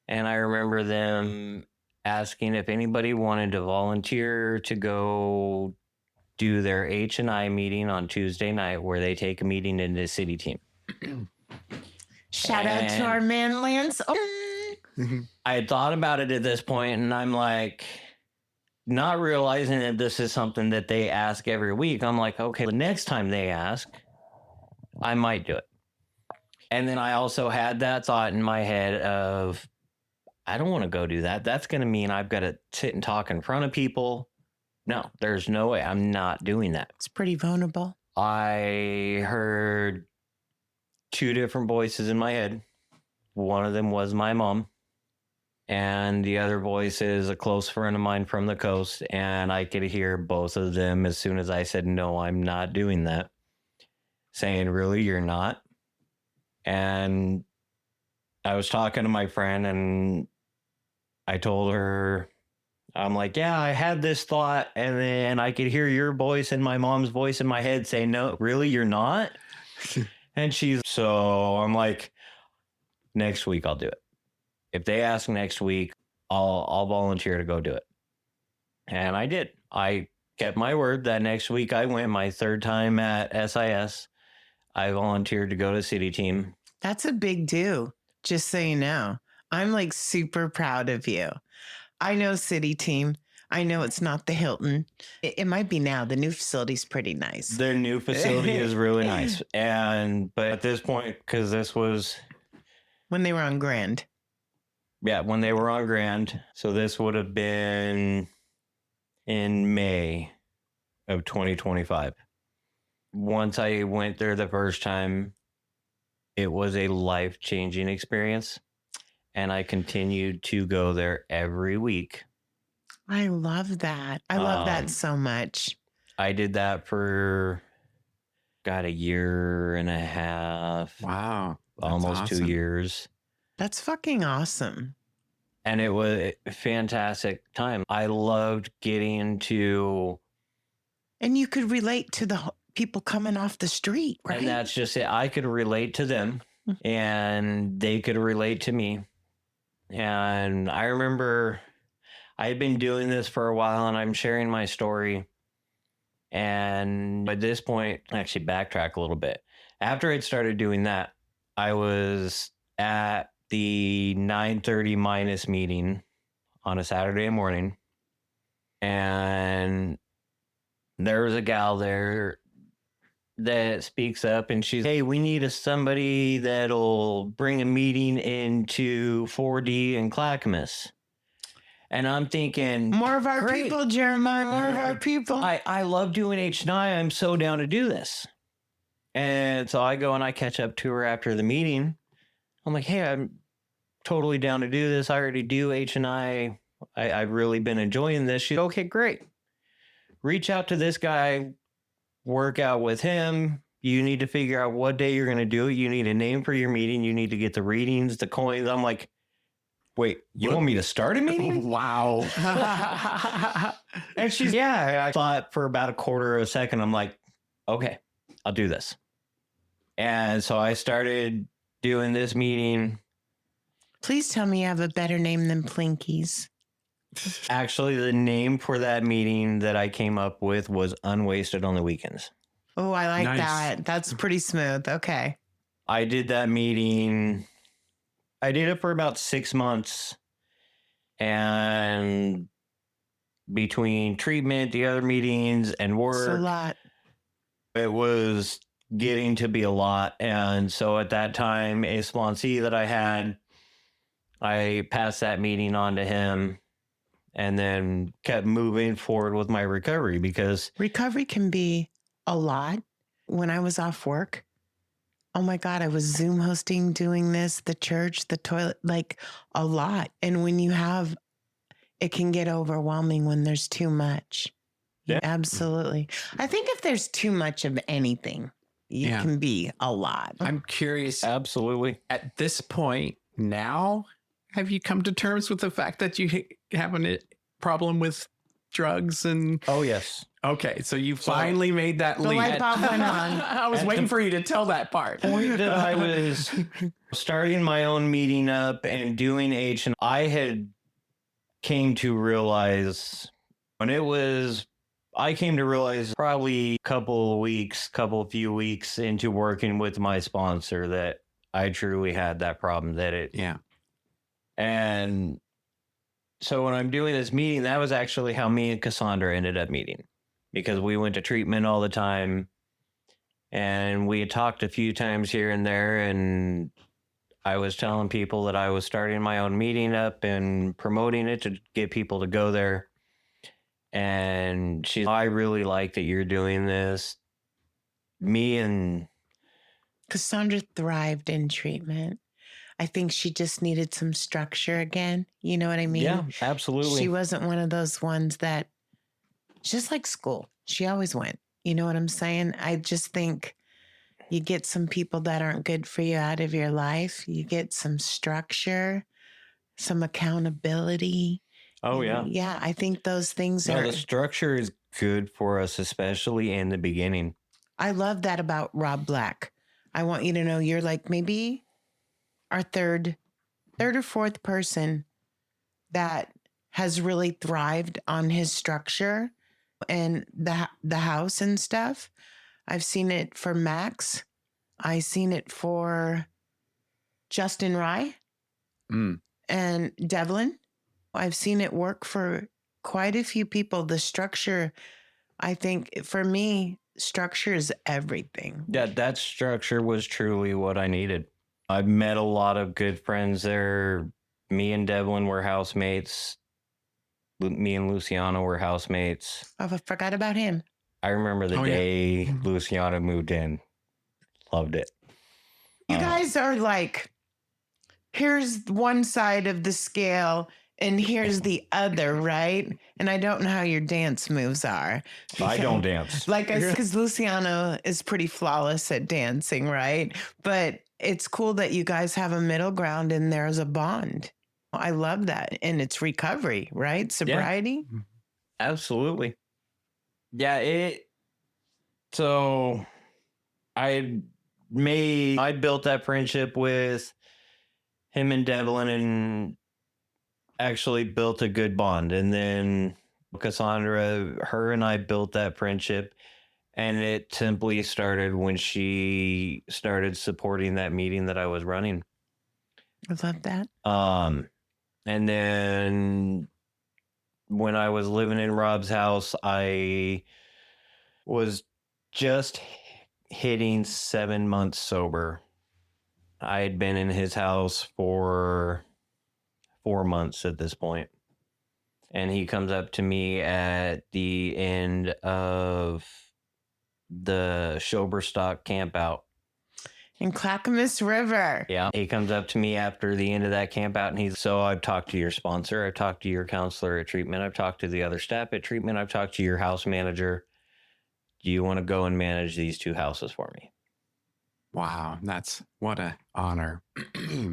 And I remember them asking if anybody wanted to volunteer to go do their H&I meeting on Tuesday night, where they take a meeting in the city team. Shout out to our man, Lance. I had thought about it at this point, and I'm like, not realizing that this is something that they ask every week. I'm like, okay, the next time they ask, I might do it. And then I also had that thought in my head of, I don't want to go do that. That's going to mean I've got to sit and talk in front of people. No, there's no way. I'm not doing that. It's pretty vulnerable. I heard two different voices in my head. One of them was my mom, and the other voice is a close friend of mine from the coast. And I could hear both of them as soon as I said, no, I'm not doing that, saying, really, you're not? And I was talking to my friend, and I told her, I'm like, yeah, I had this thought, and then I could hear your voice and my mom's voice in my head say, no, really, you're not? And so I'm like, next week I'll do it. If they ask next week, I'll volunteer to go do it. And I did. I kept my word that next week I went, my third time at SIS. I volunteered to go to city team. That's a big do, just so you know. I'm like super proud of you. I know city team. I know it's not the Hilton. It might be now. The new facility's pretty nice. The new facility is really nice. But at this point, because this was when they were on Grand. Yeah, when they were on Grand. So this would have been in May of 2025. Once I went there the first time, it was a life-changing experience. And I continued to go there every week. I love that. I love that so much. I did that for, a year and a half. Wow. Almost awesome. 2 years. That's fucking awesome. And it was a fantastic time. I loved getting to... And you could relate to the people coming off the street, right? And that's just it. I could relate to them, and they could relate to me. And I remember I had been doing this for a while, and I'm sharing my story. And at this point, actually backtrack a little bit. After I'd started doing that, I was at the 9:30 minus meeting on a Saturday morning. And there was a gal there that speaks up, and she's, hey, we need somebody that'll bring a meeting into 4D and Clackamas. And I'm thinking, more of our people, Jeremiah, more of our people. I love doing H&I. I'm so down to do this. And so I go and I catch up to her after the meeting. I'm like, hey, I'm totally down to do this. I already do H&I. I've really been enjoying this. She's okay, great. Reach out to this guy, work out with him. You need to figure out what day you're going to do it. You need a name for your meeting. You need to get the readings, the coins. I'm like, wait, you want me to start a meeting? Wow. And she's, yeah, I thought for about a quarter of a second. I'm like, okay, I'll do this. And so I started doing this meeting. Please tell me you have a better name than Plinky's. Actually, the name for that meeting that I came up with was Unwasted on the weekends. Oh, I like Nice. that. That's pretty smooth. Okay. I did that meeting. I did it for about 6 months. And between treatment, the other meetings, and It's a work, lot. it was getting to be a lot. And so at that time, a sponsee that I had, I passed that meeting on to him and then kept moving forward with my recovery because Recovery can be a lot. When I was off work, oh my God, I was Zoom hosting, doing this, the church, the toilet, like a lot. And when you have, it can get overwhelming when there's too much. Yeah. Absolutely. I think if there's too much of anything, it Yeah. can be a lot. I'm curious, absolutely. at this point now, have you come to terms with the fact that you have a problem with drugs? And Oh, yes. okay, so you finally made that The leap. light bulb went on. I was At waiting the for you to tell that part. Point that I was starting my own meeting up and doing H, and I had came to realize when it was, I came to realize probably a few weeks into working with my sponsor that I truly had that problem, Yeah. and so when I'm doing this meeting, that was actually how me and Cassandra ended up meeting, because we went to treatment all the time and we had talked a few times here and there, and I was telling people that I was starting my own meeting up and promoting it to get people to go there. And she's, I really like that you're doing this. Me and Cassandra thrived in treatment. I think she just needed some structure again. You know what I mean? yeah, absolutely. She wasn't one of those ones that, just like school, she always went. You know what I'm saying? I just think you get some people that aren't good for you out of your life. You get some structure, some accountability. Oh, yeah. Yeah, I think those things No, are. the structure is good for us, especially in the beginning. I love that about Rob Black. I want you to know you're like maybe our third or fourth person that has really thrived on his structure and the house and stuff. I've seen it for Max. I've seen it for Justin Rye and Devlin. I've seen it work for quite a few people. The structure, I think for me, structure is everything. Yeah, that structure was truly what I needed. I've met a lot of good friends there. Me and Devlin were housemates. Me and Luciano were housemates. Oh, I forgot about him. I remember the day Luciano moved in. Loved it. You guys are like, here's one side of the scale and here's the other, right? And I don't know how your dance moves are. I don't dance. Like, because Luciano is pretty flawless at dancing, right? But it's cool that you guys have a middle ground and there's a bond. I love that. And it's recovery, right? Sobriety. Yeah. Absolutely. Yeah, so I built that friendship with him and Devlin and actually built a good bond. And then Cassandra, her and I built that friendship, and it simply started when she started supporting that meeting that I was running. I love that. And then when I was living in Rob's house, I was just hitting 7 months sober. I had been in his house for 4 months at this point. And he comes up to me at the end of the Shoberstock camp out. In Clackamas River. Yeah. He comes up to me after the end of that camp out and so I've talked to your sponsor. I've talked to your counselor at treatment. I've talked to the other staff at treatment. I've talked to your house manager. Do you want to go and manage these 2 houses for me? Wow. That's what an honor.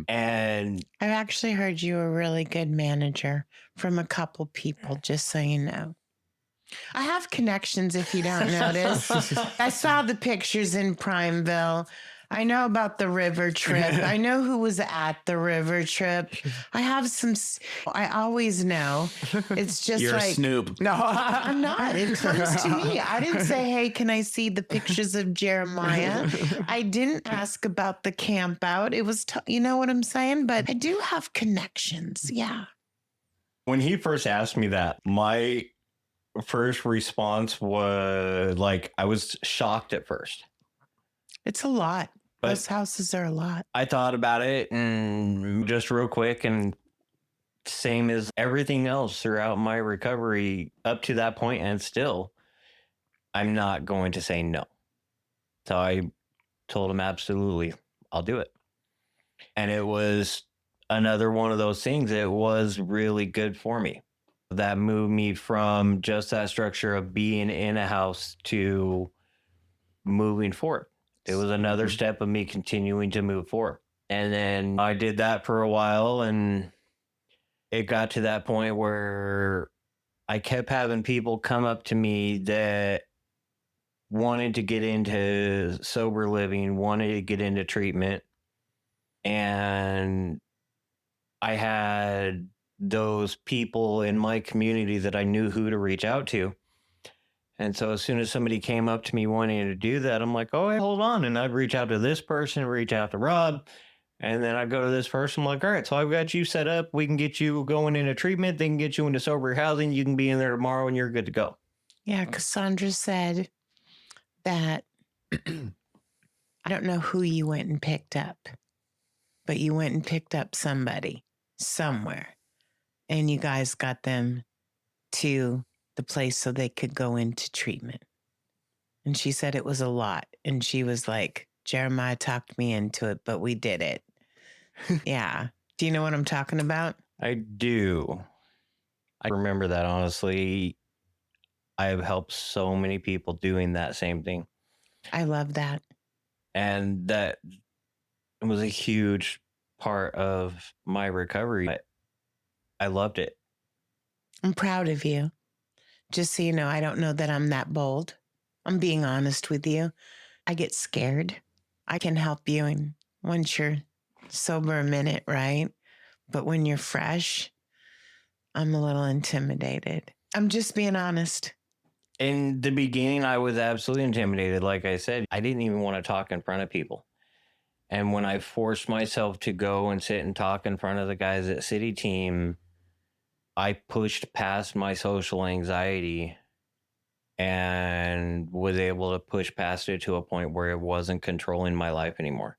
And I've actually heard you a really good manager from a couple people, just so you know. I have connections if you don't notice. I saw the pictures in Primeville. I know about the river trip. I know who was at the river trip. I have I always know. It's just You're like. Snoop. No, I'm not. It comes to me. I didn't say, hey, can I see the pictures of Jeremiah? I didn't ask about the camp out. It was, you know what I'm saying? But I do have connections. Yeah. when he first asked me that, my first response was like, I was shocked at first. It's a lot. But those houses are a lot. I thought about it and just real quick, and same as everything else throughout my recovery up to that point, and still, I'm not going to say no. So I told him, absolutely, I'll do it. And it was another one of those things. It was really good for me. That moved me from just that structure of being in a house to moving forward. It was another step of me continuing to move forward. And then I did that for a while, and it got to that point where I kept having people come up to me that wanted to get into sober living, wanted to get into treatment. And I had those people in my community that I knew who to reach out to. And so as soon as somebody came up to me wanting to do that, I'm like, oh, hey, hold on. And I'd reach out to this person, reach out to Rob. And then I'd go to this person. I'm like, all right, so I've got you set up. We can get you going into treatment. They can get you into sober housing. You can be in there tomorrow and you're good to go. Yeah, Cassandra said that I don't know who you went and picked up, but you went and picked up somebody somewhere. And you guys got them to the place so they could go into treatment. And she said it was a lot. And she was like, Jeremiah talked me into it, but we did it. Yeah. Do you know what I'm talking about? I do. I remember that, honestly. I have helped so many people doing that same thing. I love that. And that was a huge part of my recovery. I loved it. I'm proud of you. Just so you know, I don't know that I'm that bold. I'm being honest with you. I get scared. I can help you and once you're sober a minute, right? But when you're fresh, I'm a little intimidated. I'm just being honest. In the beginning, I was absolutely intimidated. Like I said, I didn't even want to talk in front of people. And when I forced myself to go and sit and talk in front of the guys at City Team, I pushed past my social anxiety and was able to push past it to a point where it wasn't controlling my life anymore.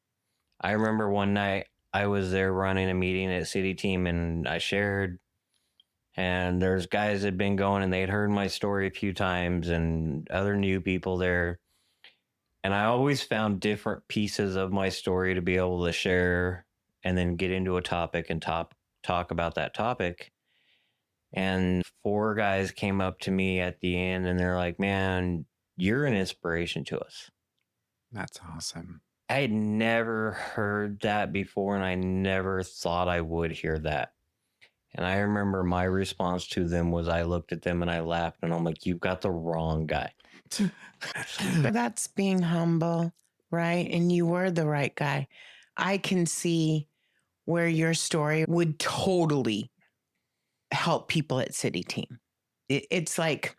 I remember one night I was there running a meeting at City Team, and I shared, and there's guys that had been going and they'd heard my story a few times, and other new people there. And I always found different pieces of my story to be able to share and then get into a topic and talk about that topic. And 4 guys came up to me at the end and they're like, man, you're an inspiration to us. That's awesome. I had never heard that before, and I never thought I would hear that. And I remember my response to them was I looked at them and I laughed, and I'm like, you've got the wrong guy. That's being humble, right? And you were the right guy. I can see where your story would totally help people at City Team. It's like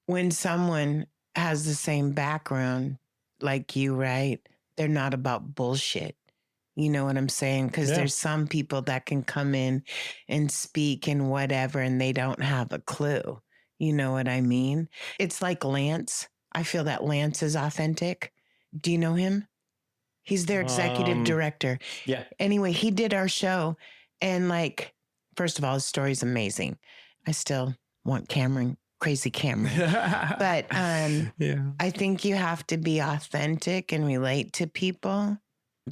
when someone has the same background like you, right? They're not about bullshit. You know what I'm saying? Because there's some people that can come in and speak and whatever, and they don't have a clue. You know what I mean? It's like Lance. I feel that Lance is authentic. Do you know him? He's their executive director. Yeah. Anyway, he did our show, and like, first of all, his story's amazing. I still want Cameron crazy camera. But I think you have to be authentic and relate to people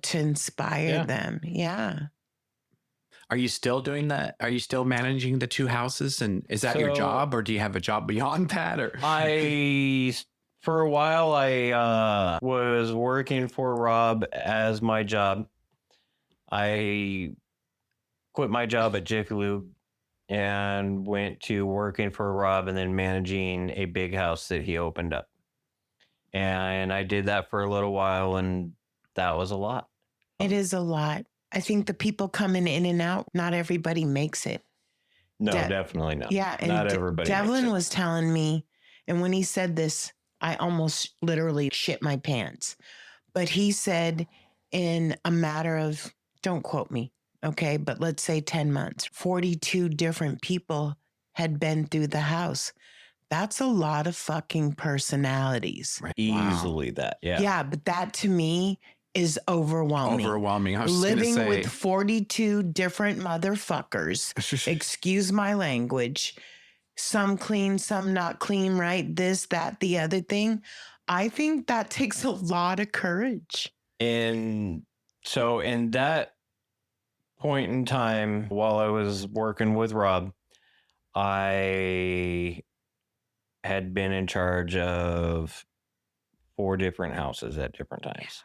to inspire them. Yeah. Are you still doing that? Are you still managing the 2 houses? And is that your job, or do you have a job beyond that? Or for a while, I was working for Rob as my job. I quit my job at Jiffy Lube and went to working for Rob and then managing a big house that he opened up. And I did that for a little while, and that was a lot. It is a lot. I think the people coming in and out, not everybody makes it. No, definitely not. Yeah. And not everybody. Devlin was telling me, and when he said this, I almost literally shit my pants. But he said in a matter of, don't quote me, okay, but let's say 10 months, 42 different people had been through the house. That's a lot of fucking personalities. Right. Easily that. Yeah. Yeah. But that to me is overwhelming. Overwhelming. I was Living gonna say. with 42 different motherfuckers, excuse my language, some clean, some not clean, right? This, that, the other thing. I think that takes a lot of courage. And so in that point in time, while I was working with Rob, I had been in charge of 4 different houses at different times.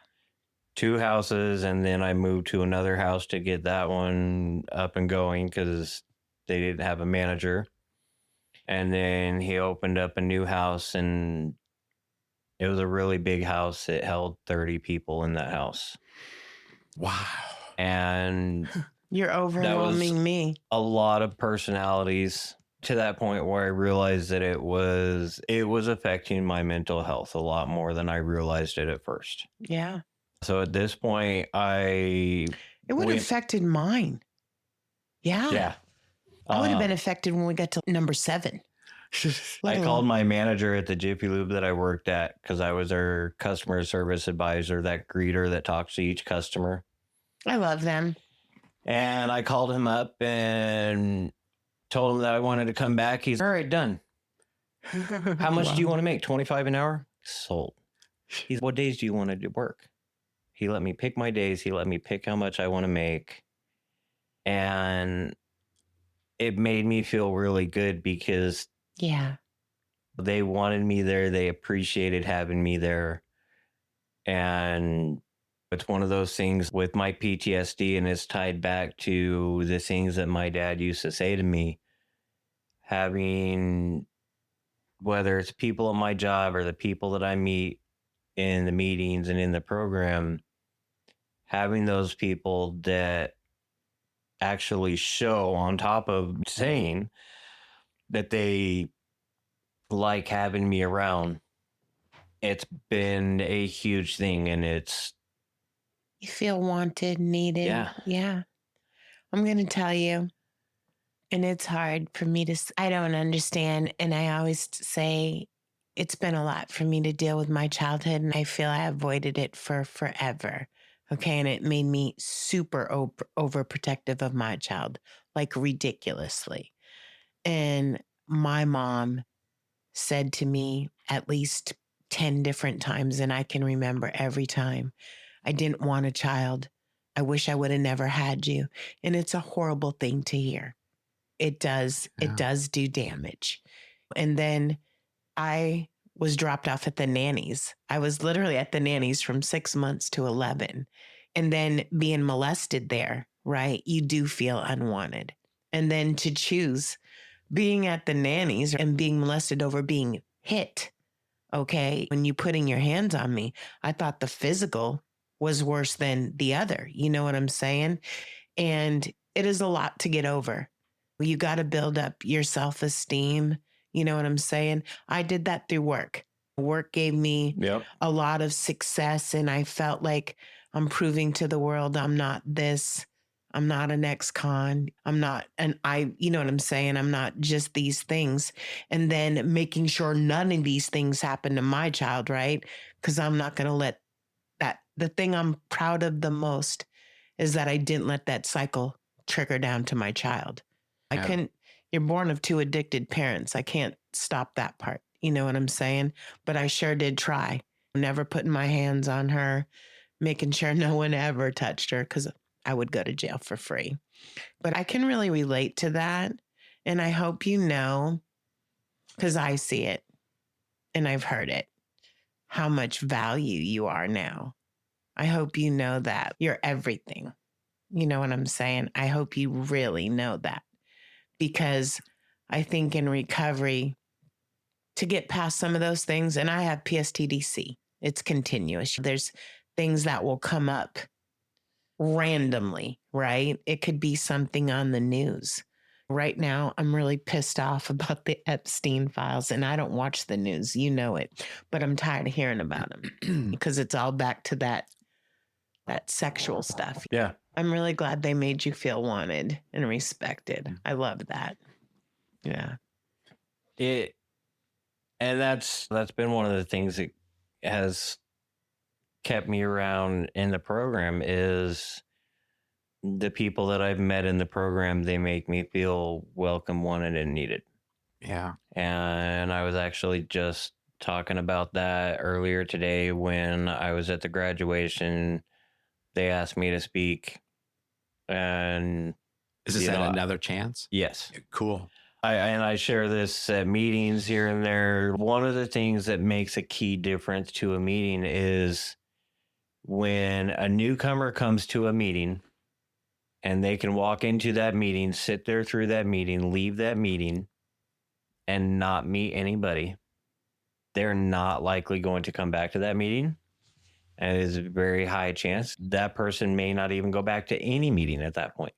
2 houses, and then I moved to another house to get that one up and going because they didn't have a manager. And then he opened up a new house, and it was a really big house. It held 30 people in that house. Wow. And you're overwhelming me. A lot of personalities to that point where I realized that it was affecting my mental health a lot more than I realized it at first. Yeah. So at this point, it would have affected mine. Yeah. Yeah. I would have been affected when we got to number 7. I called my manager at the Jiffy Lube that I worked at because I was their customer service advisor, that greeter that talks to each customer. I love them. And I called him up and told him that I wanted to come back. He's all right, done. How much do you want to make? $25 an hour? Sold. He's, what days do you want to work? He let me pick my days. He let me pick how much I want to make. And it made me feel really good because they wanted me there. They appreciated having me there. And it's one of those things with my PTSD, and it's tied back to the things that my dad used to say to me. Having, whether it's people at my job or the people that I meet in the meetings and in the program, having those people that actually show, on top of saying that they like having me around, it's been a huge thing. And it's, you feel wanted, needed. Yeah. I'm going to tell you, and it's hard for me to, I don't understand. And I always say it's been a lot for me to deal with my childhood, and I feel I avoided it for forever. Okay. And it made me super overprotective of my child, like ridiculously. And my mom said to me at least 10 different times, and I can remember every time, I didn't want a child. I wish I would have never had you. And it's a horrible thing to hear. It does do damage. And then I was dropped off at the nannies. I was literally at the nannies from 6 months to 11. And then being molested there, right? You do feel unwanted. And then to choose being at the nannies and being molested over being hit. Okay. When you putting your hands on me, I thought the physical was worse than the other. You know what I'm saying? And it is a lot to get over. You got to build up your self-esteem. You know what I'm saying? I did that through work. Work gave me a lot of success, and I felt like I'm proving to the world I'm not this. I'm not an ex-con. I'm not you know what I'm saying? I'm not just these things. And then making sure none of these things happen to my child, right? Because I'm not going to let that. The thing I'm proud of the most is that I didn't let that cycle trigger down to my child. I couldn't, You're born of two addicted parents. I can't stop that part. You know what I'm saying? But I sure did try. Never putting my hands on her, making sure no one ever touched her because I would go to jail for free. But I can really relate to that. And I hope you know, because I see it and I've heard it, how much value you are now. I hope you know that you're everything. You know what I'm saying? I hope you really know that, because I think in recovery, to get past some of those things, and I have PTSD, it's continuous. There's things that will come up randomly, right? It could be something on the news. Right now, I'm really pissed off about the Epstein files, and I don't watch the news. You know it, but I'm tired of hearing about them because it's all back to that sexual stuff. Yeah. I'm really glad they made you feel wanted and respected. I love that. Yeah. And that's been one of the things that has kept me around in the program is the people that I've met in the program. They make me feel welcome, wanted, and needed. Yeah. And I was actually just talking about that earlier today when I was at the graduation. They asked me to speak. And is this at Another Chance? Yes. Cool. I share this at meetings here and there. One of the things that makes a key difference to a meeting is when a newcomer comes to a meeting and they can walk into that meeting, sit there through that meeting, leave that meeting, and not meet anybody. They're not likely going to come back to that meeting. And it is a very high chance that person may not even go back to any meeting at that point.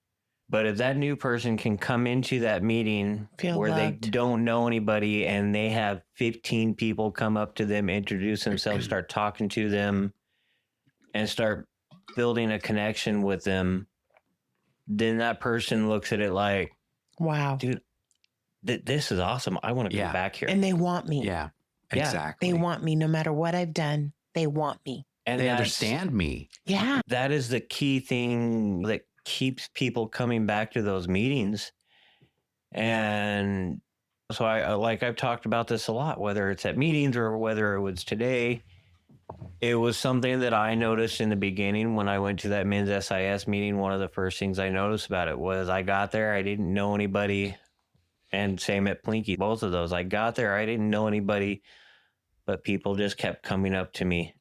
But if that new person can come into that meeting where they don't know anybody and they have 15 people come up to them, introduce themselves, start talking to them, and start building a connection with them, then that person looks at it like, wow, dude, this is awesome. I want to come back here. And they want me. Yeah, exactly. They want me no matter what I've done. They want me. And they understand me. Yeah. That is the key thing that keeps people coming back to those meetings. And so I've talked about this a lot, whether it's at meetings or whether it was today. It was something that I noticed in the beginning when I went to that men's SIS meeting. One of the first things I noticed about it was I got there, I didn't know anybody. And same at Plinky, both of those. I got there, I didn't know anybody, but people just kept coming up to me.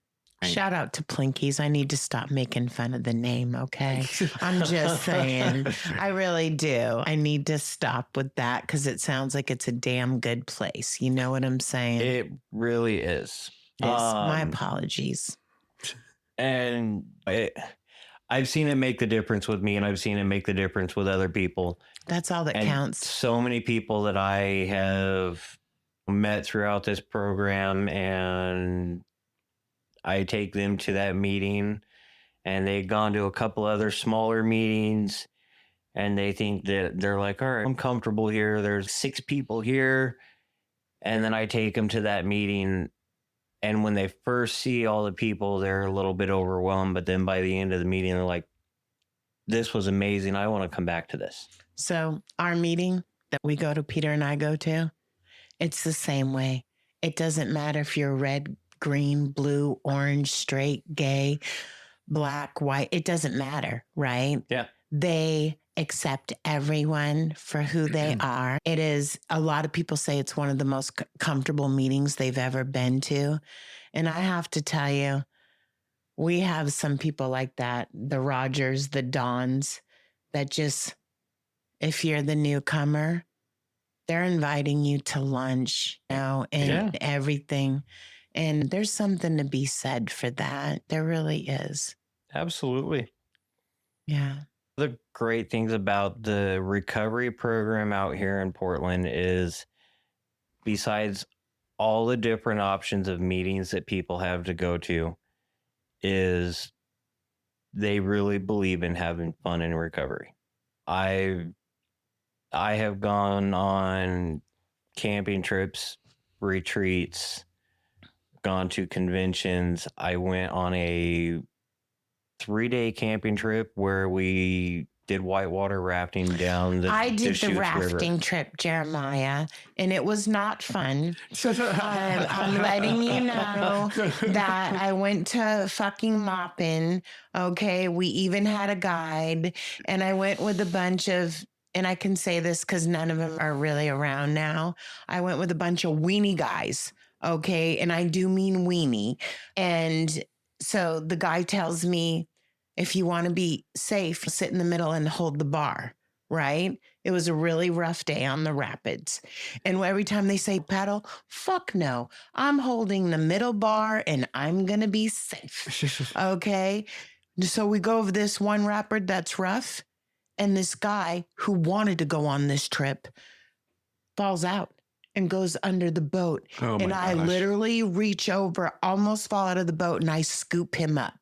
Shout out to Plinkies. I need to stop making fun of the name, okay? I'm just saying. I really do. I need to stop with that because it sounds like it's a damn good place. You know what I'm saying? It really is. Yes, my apologies. And I've seen it make the difference with me, and I've seen it make the difference with other people. That's all that counts. So many people that I have met throughout this program, and I take them to that meeting, and they've gone to a couple other smaller meetings, and they think that they're like, all right, I'm comfortable here. There's 6 people here. And then I take them to that meeting. And when they first see all the people, they're a little bit overwhelmed. But then by the end of the meeting, they're like, this was amazing. I want to come back to this. So our meeting that we go to, Peter and I go to, it's the same way. It doesn't matter if you're red, green, blue, orange, straight, gay, black, white. It doesn't matter, right? Yeah. They accept everyone for who they are. It is, a lot of people say it's one of the most comfortable meetings they've ever been to. And I have to tell you, we have some people like that, the Rogers, the Dons, that just, if you're the newcomer, they're inviting you to lunch, you know, and everything. And there's something to be said for that. There really is. Absolutely. Yeah. The great things about the recovery program out here in Portland is, besides all the different options of meetings that people have to go to, is they really believe in having fun in recovery. I have gone on camping trips, retreats, gone to conventions. I went on a 3-day camping trip where we did whitewater rafting down the I did the Deschutes rafting River. trip, Jeremiah, and it was not fun. I'm letting you know that I went to fucking Moppin. Okay. We even had a guide, and I went with a bunch of, and I can say this because none of them are really around now. I went with a bunch of weenie guys. Okay. And I do mean weenie. And so the guy tells me, if you want to be safe, sit in the middle and hold the bar, right? It was a really rough day on the rapids. And every time they say paddle, fuck no. I'm holding the middle bar and I'm going to be safe. Okay. So we go over this one rapid that's rough. And this guy who wanted to go on this trip falls out and goes under the boat. Oh my and I gosh. literally reach over, almost fall out of the boat, and I scoop him up.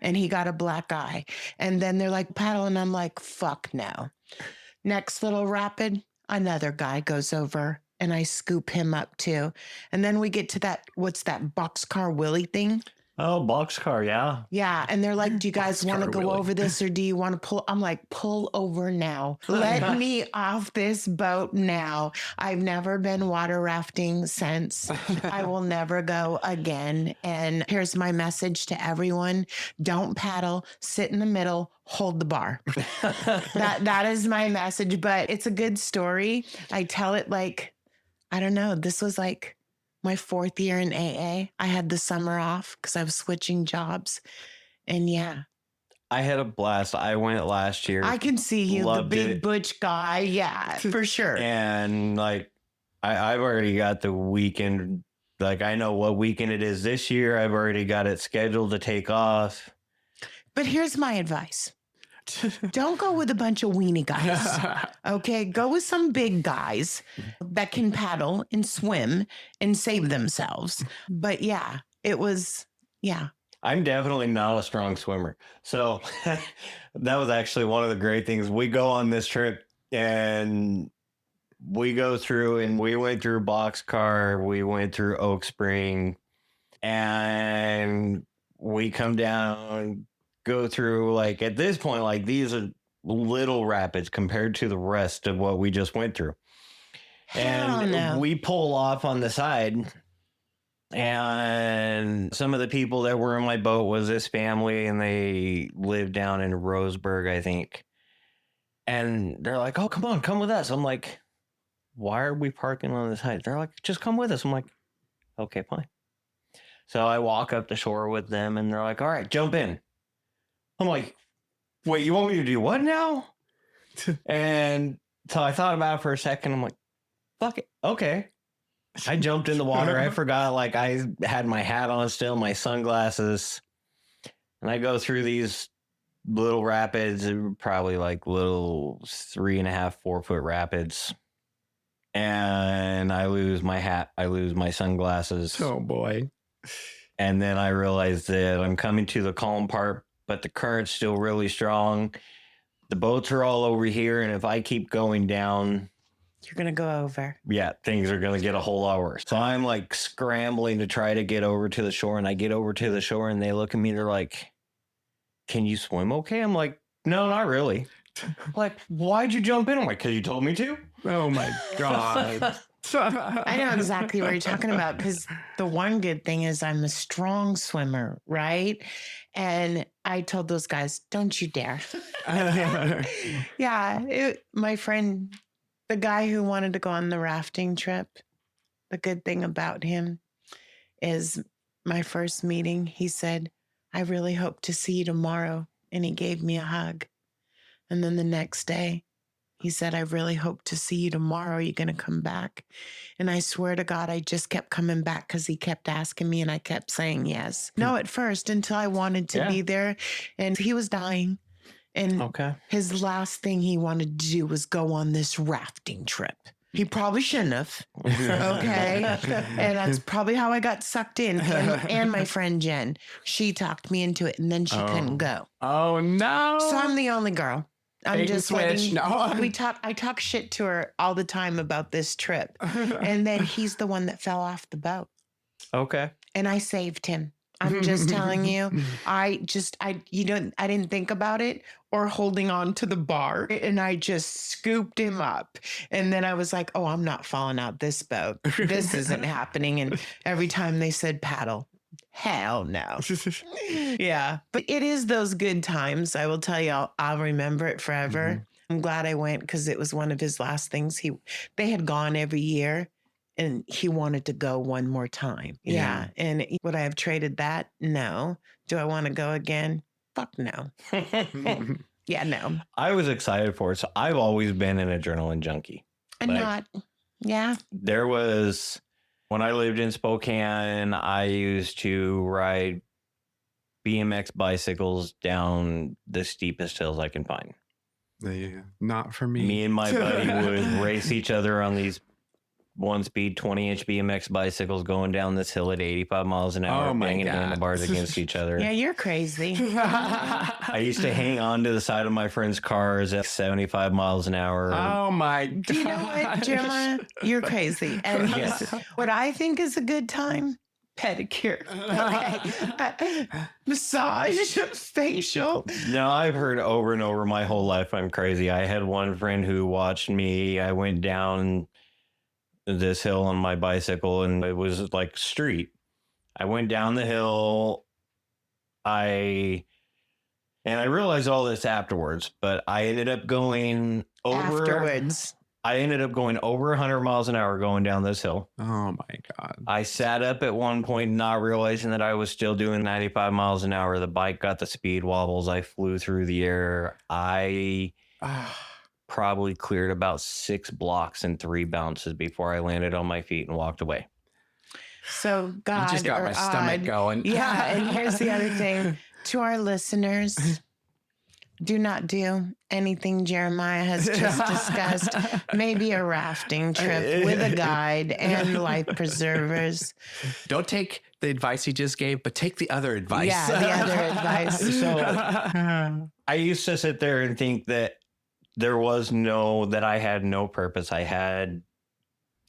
And he got a black eye. And then they're like, paddle. And I'm like, fuck no. Next little rapid, another guy goes over and I scoop him up too. And then we get to that, what's that boxcar Willie thing? Oh, boxcar, yeah. Yeah. And they're like, do you guys want to Boxcar go Willie. over this or do you want to pull? I'm like, pull over now. Let me off this boat now. I've never been water rafting since. I will never go again. And here's my message to everyone. Don't paddle, sit in the middle, hold the bar. That is my message, but it's a good story. I tell it like, I don't know. This was like my 4th year in AA. I had the summer off because I was switching jobs. And yeah, I had a blast. I went last year. I can see you, Loved the big it. butch guy. Yeah, for sure. And like, I've already got the weekend. Like, I know what weekend it is this year. I've already got it scheduled to take off. But here's my advice. Don't go with a bunch of weenie guys. Okay. Go with some big guys that can paddle and swim and save themselves. But yeah, it was, yeah. I'm definitely not a strong swimmer. So that was actually one of the great things. We go on this trip and we go through, and we went through Boxcar, we went through Oak Spring, and we come down, go through, like, at this point, like, these are little rapids compared to the rest of what we just went through. Hell And no. we pull off on the side, and some of the people that were in my boat was this family, and they lived down in Roseburg, I think. And they're like, oh, come with us. I'm like, why are we parking on the side? They're like, just come with us. I'm like, okay, fine. So I walk up the shore with them, and they're like, all right, jump in. I'm like, wait, you want me to do what now? And so I thought about it for a second. I'm like, fuck it. Okay. I jumped in the water. I forgot, like, I had my hat on still, my sunglasses. And I go through these little rapids, probably like little 3.5, 4 foot rapids. And I lose my hat. I lose my sunglasses. Oh boy. And then I realized that I'm coming to the calm part, but the current's still really strong. The boats are all over here. And if I keep going down, You're going to go over. yeah, things are going to get a whole lot worse. So I'm like scrambling to try to get over to the shore. And I get over to the shore and they look at me. They're like, can you swim okay? I'm like, no, not really. Like, why'd you jump in? I'm like, because you told me to. Oh my God. I know exactly what you're talking about, because the one good thing is I'm a strong swimmer, right? And I told those guys, don't you dare. Yeah, my friend, the guy who wanted to go on the rafting trip, the good thing about him is my first meeting, he said, I really hope to see you tomorrow. And he gave me a hug. And then the next day, he said, I really hope to see you tomorrow. Are you going to come back? And I swear to God, I just kept coming back because he kept asking me and I kept saying yes. No, at first, until I wanted to be there. And he was dying. And Okay. his last thing he wanted to do was go on this rafting trip. He probably shouldn't have. Okay. And that's probably how I got sucked in. And my friend Jen, she talked me into it and then she couldn't go. Oh no. So I'm the only girl. I'm Bait and just switch. letting, No. I talk shit to her all the time about this trip. And then he's the one that fell off the boat. Okay. And I saved him. I'm just telling you. I didn't think about it or holding on to the bar, and I just scooped him up. And then I was like, oh, I'm not falling out this boat. This isn't happening. And every time they said paddle, hell no. Yeah. But it is those good times. I will tell you, I'll remember it forever. Mhm. I'm glad I went because it was one of his last things. They had gone every year and he wanted to go one more time. Yeah. And would I have traded that? No. Do I want to go again? Fuck no. Yeah, no. I was excited for it. So I've always been an adrenaline junkie. I'm Like, not. Yeah. There was, when I lived in Spokane, I used to ride BMX bicycles down the steepest hills I can find. Yeah, not for me. Me and my buddy would race each other on these 1-speed 20-inch BMX bicycles going down this hill at 85 miles an hour, Oh my banging God. handlebars against each other. Yeah, you're crazy. I used to hang on to the side of my friends' cars at 75 miles an hour. Oh my God. Do you know what, Jeremiah? You're crazy. And Yes. what I think is a good time, pedicure, massage, facial. No, I've heard over and over my whole life I'm crazy. I had one friend who watched me. I went down this hill on my bicycle and it was like street. I went down the hill. I realized all this afterwards, but I ended up going over Afterwards. I ended up going over 100 miles an hour going down this hill. Oh my God. I sat up at one point, not realizing that I was still doing 95 miles an hour. The bike got the speed wobbles. I flew through the air. I probably cleared about 6 blocks and 3 bounces before I landed on my feet and walked away. So God, You just got or my stomach odd. going. Yeah, and here's the other thing to our listeners: do not do anything Jeremiah has just discussed. Maybe a rafting trip with a guide and life preservers. Don't take the advice he just gave, but take the other advice. Yeah, the other advice. So I used to sit there and think that that I had no purpose. I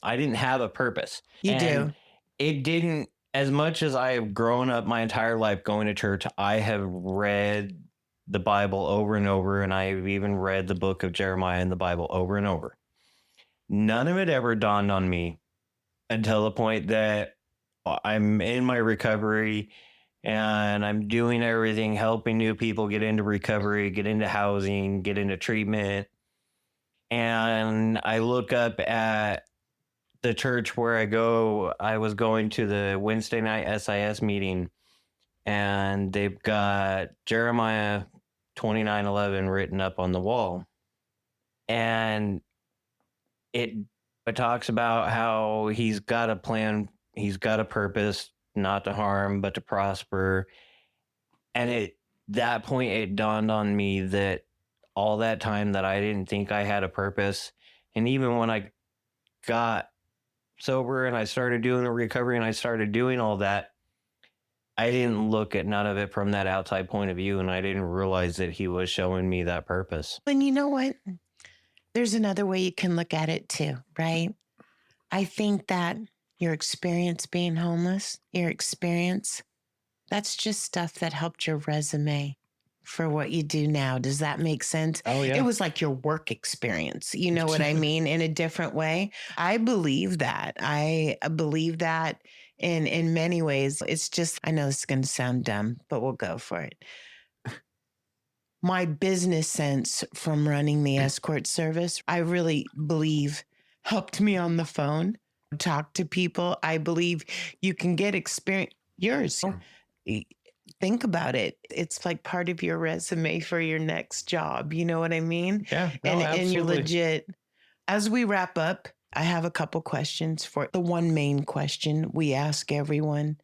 didn't have a purpose. You do. It didn't, as much as I have grown up my entire life going to church, I have read the Bible over and over, and I've even read the book of Jeremiah in the Bible over and over. None of it ever dawned on me until the point that I'm in my recovery and I'm doing everything, helping new people get into recovery, get into housing, get into treatment. And I look up at the church where I was going to the Wednesday night SIS meeting, and they've got Jeremiah 29:11 written up on the wall. And it talks about how he's got a plan, he's got a purpose, not to harm, but to prosper. And at that point, it dawned on me that all that time that I didn't think I had a purpose. And even when I got sober and I started doing the recovery and I started doing all that, I didn't look at none of it from that outside point of view. And I didn't realize that he was showing me that purpose. And you know what? There's another way you can look at it too, right? I think that your experience being homeless, that's just stuff that helped your resume for what you do now. Does that make sense? Oh, yeah. It was like your work experience. You know what I mean? In a different way. I believe that. I believe that in many ways. It's just, I know this is going to sound dumb, but we'll go for it. My business sense from running the escort service, I really believe helped me on the phone, talk to people. I believe you can get experience. Yours. Think about it. It's like part of your resume for your next job. You know what I mean? Yeah. No, And you're absolutely. legit. As we wrap up, I have a couple questions for the one main question we ask everyone.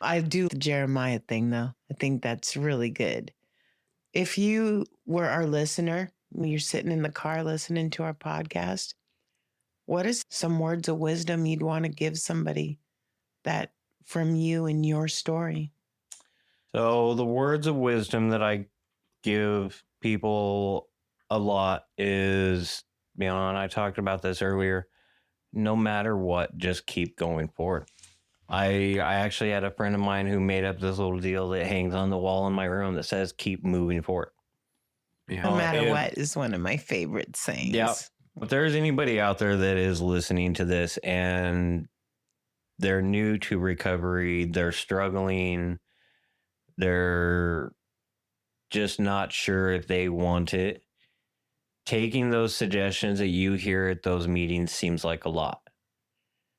I do the Jeremiah thing though. I think that's really good. If you were our listener, you're sitting in the car listening to our podcast, what is some words of wisdom you'd want to give somebody that from you and your story? So the words of wisdom that I give people a lot is, and I talked about this earlier, no matter what, just keep going forward. I actually had a friend of mine who made up this little deal that hangs on the wall in my room that says, keep moving forward. Yeah. No matter what is one of my favorite sayings. Yeah. If there's anybody out there that is listening to this and they're new to recovery, they're struggling, they're just not sure if they want it, taking those suggestions that you hear at those meetings seems like a lot.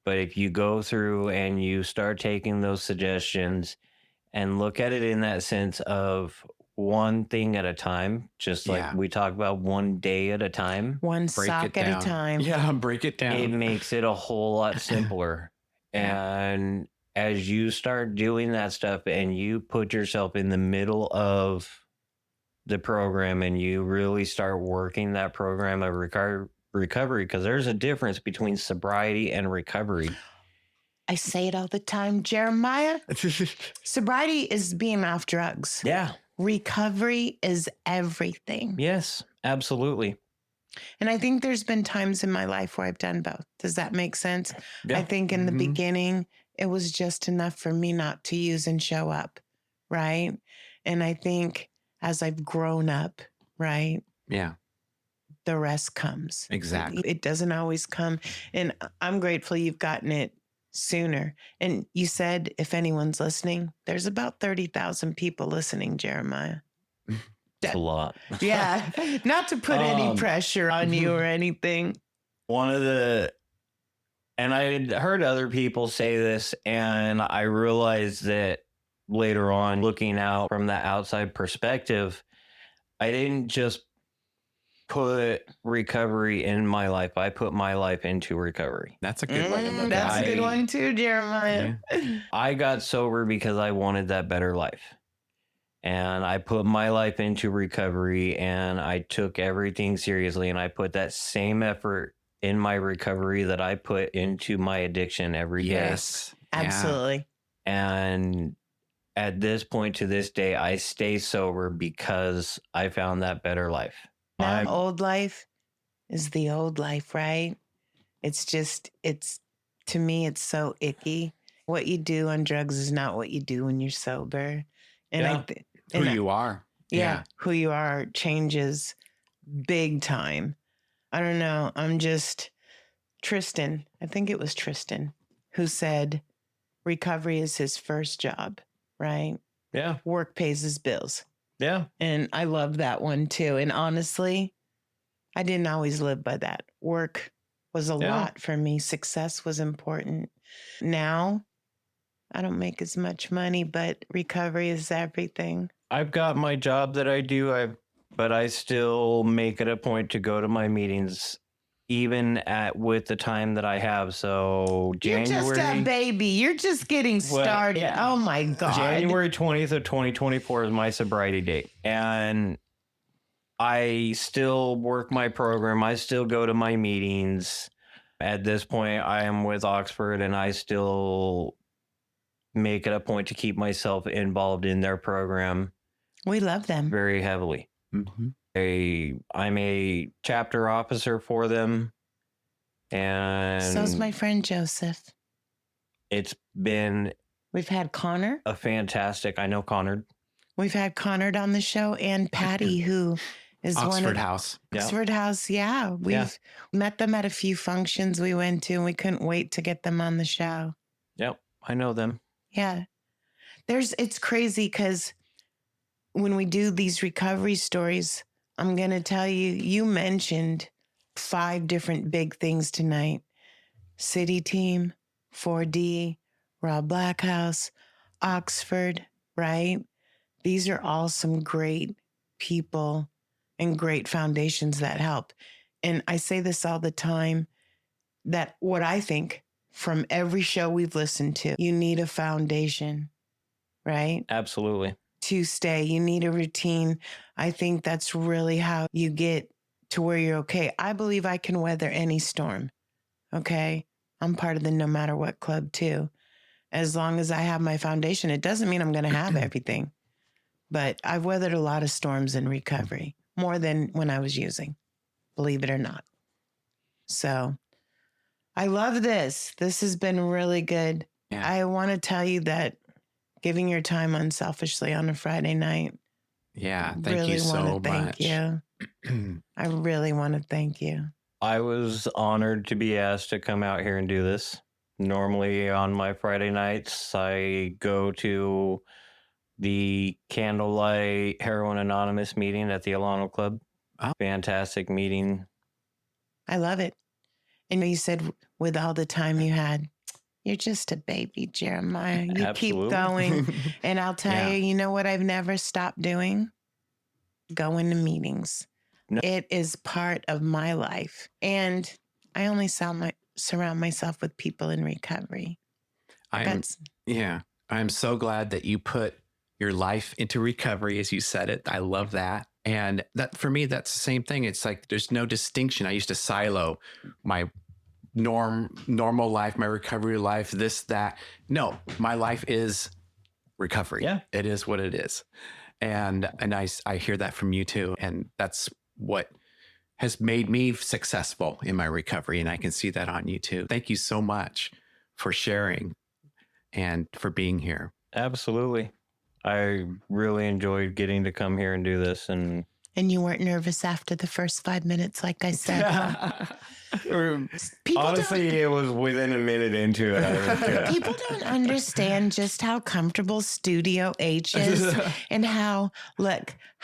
But if you go through and you start taking those suggestions and look at it in that sense of one thing at a time, just like we talk about one day at a time. One sock at a time. Yeah, break it down. It makes it a whole lot simpler. And as you start doing that stuff and you put yourself in the middle of the program and you really start working that program of recovery, because there's a difference between sobriety and recovery. I say it all the time, Jeremiah. Sobriety is being off drugs. Yeah. Recovery is everything. Yes, absolutely. And I think there's been times in my life where I've done both. Does that make sense? Yeah. I think in the beginning, it was just enough for me not to use and show up, right? And I think as I've grown up, right? Yeah. The rest comes. Exactly. It doesn't always come. And I'm grateful you've gotten it sooner. And you said, if anyone's listening, there's about 30,000 people listening, Jeremiah. That's a lot. Yeah. Not to put any pressure on you or anything. And I had heard other people say this, and I realized that later on, looking out from the outside perspective, I didn't just put recovery in my life. I put my life into recovery. That's a good way to look That's at a it. good one too, Jeremiah. I got sober because I wanted that better life. And I put my life into recovery and I took everything seriously. And I put that same effort in my recovery that I put into my addiction every day. Yes. Absolutely. And at this point to this day, I stay sober because I found that better life. Now, old life is the old life, right? It's to me, it's so icky. What you do on drugs is not what you do when you're sober. And Who you are. Yeah. Who you are changes big time. I don't know. Tristan, I think it was Tristan, who said recovery is his first job, right? Yeah. Work pays his bills. Yeah. And I love that one too. And honestly, I didn't always live by that. Work was a lot for me. Success was important. Now, I don't make as much money, but recovery is everything. I've got my job that I do, but I still make it a point to go to my meetings, even with the time that I have. So January, you're just a baby. You're just getting started. Yeah. Oh my God. January 20th of 2024 is my sobriety date. And I still work my program. I still go to my meetings. At this point, I am with Oxford and I still make it a point to keep myself involved in their program. We love them very heavily. Mm-hmm. I'm a chapter officer for them. And so's my friend Joseph. We've had Connor. I know Connor. We've had Connor on the show and Patty, who is Oxford House. Oxford House. Yeah. We've met them at a few functions we went to and we couldn't wait to get them on the show. Yep. I know them. Yeah. It's crazy because when we do these recovery stories, I'm going to tell you, you mentioned 5 different big things tonight. City Team, 4D, Rob Blackhouse, Oxford, right? These are all some great people and great foundations that help. And I say this all the time, that what I think from every show we've listened to, you need a foundation, right? Absolutely. To stay, you need a routine. I think that's really how you get to where you're okay. I believe I can weather any storm. Okay. I'm part of the no matter what club too. As long as I have my foundation, it doesn't mean I'm going to have everything, but I've weathered a lot of storms in recovery, more than when I was using, believe it or not. So I love this. This has been really good. Yeah. I want to tell you that giving your time unselfishly on a Friday night. Yeah. Thank really you so want to thank much. you. I really want to thank you. I was honored to be asked to come out here and do this. Normally on my Friday nights, I go to the Candlelight Heroin Anonymous meeting at the Alano Club. Oh. Fantastic meeting. I love it. And you said with all the time you had, you're just a baby, Jeremiah. You Absolutely. keep going. And I'll tell Yeah. you know what I've never stopped doing? Going to meetings. No. It is part of my life. And I only surround myself with people in recovery. I'm so glad that you put your life into recovery, as you said it. I love that. And that for me, that's the same thing. It's like there's no distinction. I used to silo my normal life, my recovery life, this, that. No, my life is recovery. Yeah. It is what it is. And I hear that from you too. And that's what has made me successful in my recovery. And I can see that on you too. Thank you so much for sharing and for being here. Absolutely. I really enjoyed getting to come here and do this. And you weren't nervous after the first 5 minutes, like I said. Huh? honestly, it was within a minute into it. People don't understand just how comfortable Studio H is and how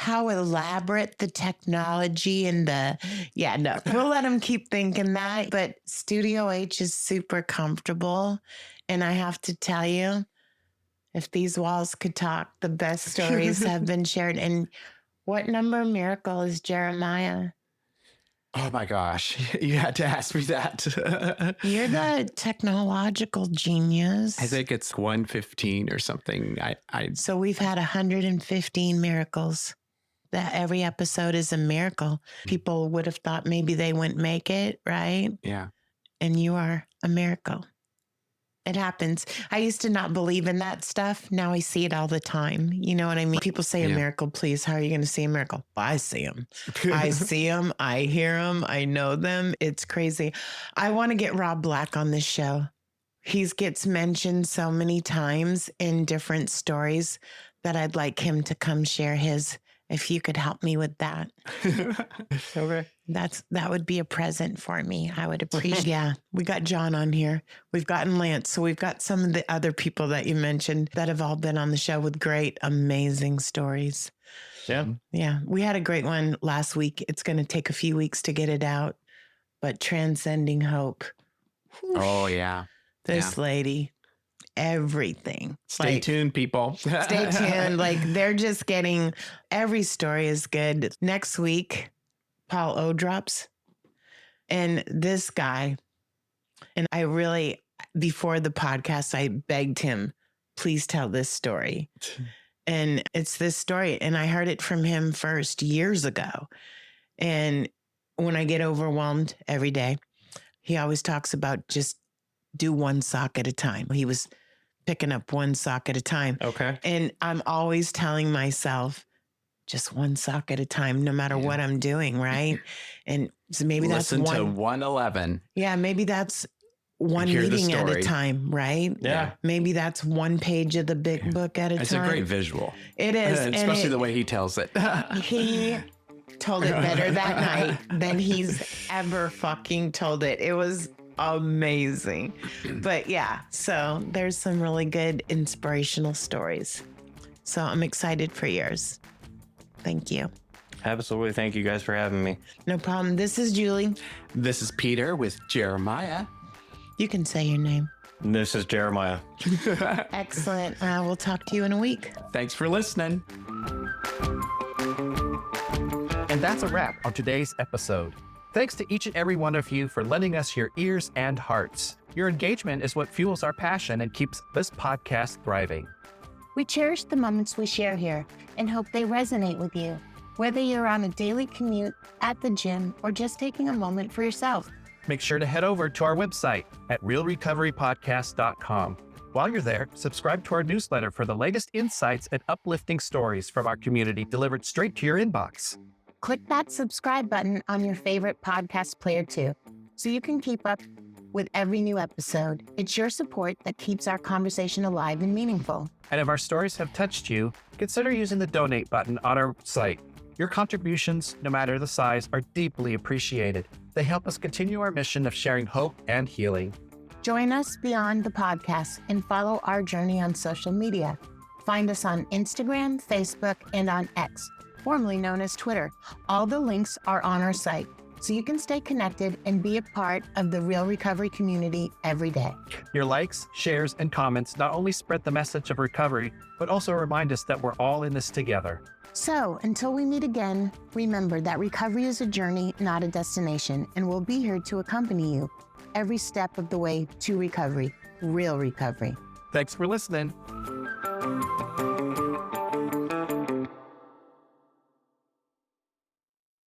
elaborate the technology and we'll let them keep thinking that. But Studio H is super comfortable. And I have to tell you, if these walls could talk, the best stories have been shared. And what number miracle is Jeremiah? Oh my gosh, you had to ask me that. You're the technological genius. I think it's 115 or something. So we've had 115 miracles. That every episode is a miracle. People would have thought maybe they wouldn't make it, right? Yeah. And you are a miracle. It happens. I used to not believe in that stuff. Now I see it all the time. You know what I mean? People say a miracle, please. How are you going to see a miracle? I see them. I see them. I hear them. I know them. It's crazy. I want to get Rob Black on this show. He gets mentioned so many times in different stories that I'd like him to come share his. If you could help me with that. Okay. That would be a present for me. I would appreciate. Yeah. We got John on here. We've gotten Lance. So we've got some of the other people that you mentioned that have all been on the show with great, amazing stories. Yeah. Yeah. We had a great one last week. It's going to take a few weeks to get it out, but transcending hope. Oh yeah. This lady. Everything. Stay tuned, people. Stay tuned. Like they're just getting, every story is good. Next week, Paul O drops. And this guy, and I really, before the podcast, I begged him, please tell this story. And it's this story. And I heard it from him first years ago. And when I get overwhelmed every day, he always talks about just do one sock at a time. He was picking up one sock at a time. Okay. And I'm always telling myself, just one sock at a time, no matter what I'm doing, right? And so maybe Listen that's to 111. Yeah, maybe that's one meeting at a time, right? Yeah. Maybe that's one page of the big book at a It's time. a great visual. It is. Especially the way he tells it. He told it better that night than he's ever fucking told it. It was amazing. But yeah, so there's some really good inspirational stories. So I'm excited for yours. Thank you. Absolutely. Thank you guys for having me. No problem. This is Julie. This is Peter with Jeremiah. You can say your name. This is Jeremiah. Excellent. We'll talk to you in a week. Thanks for listening. And that's a wrap on today's episode. Thanks to each and every one of you for lending us your ears and hearts. Your engagement is what fuels our passion and keeps this podcast thriving. We cherish the moments we share here and hope they resonate with you, whether you're on a daily commute, at the gym, or just taking a moment for yourself. Make sure to head over to our website at realrecoverypodcast.com. While you're there, subscribe to our newsletter for the latest insights and uplifting stories from our community delivered straight to your inbox. Click that subscribe button on your favorite podcast player too, so you can keep up with every new episode. It's your support that keeps our conversation alive and meaningful. And if our stories have touched you, consider using the donate button on our site. Your contributions, no matter the size, are deeply appreciated. They help us continue our mission of sharing hope and healing. Join us beyond the podcast and follow our journey on social media. Find us on Instagram, Facebook, and on X, formerly known as Twitter. All the links are on our site, so you can stay connected and be a part of the Real Recovery community every day. Your likes, shares, and comments not only spread the message of recovery, but also remind us that we're all in this together. So, until we meet again, remember that recovery is a journey, not a destination, and we'll be here to accompany you every step of the way to recovery, real recovery. Thanks for listening.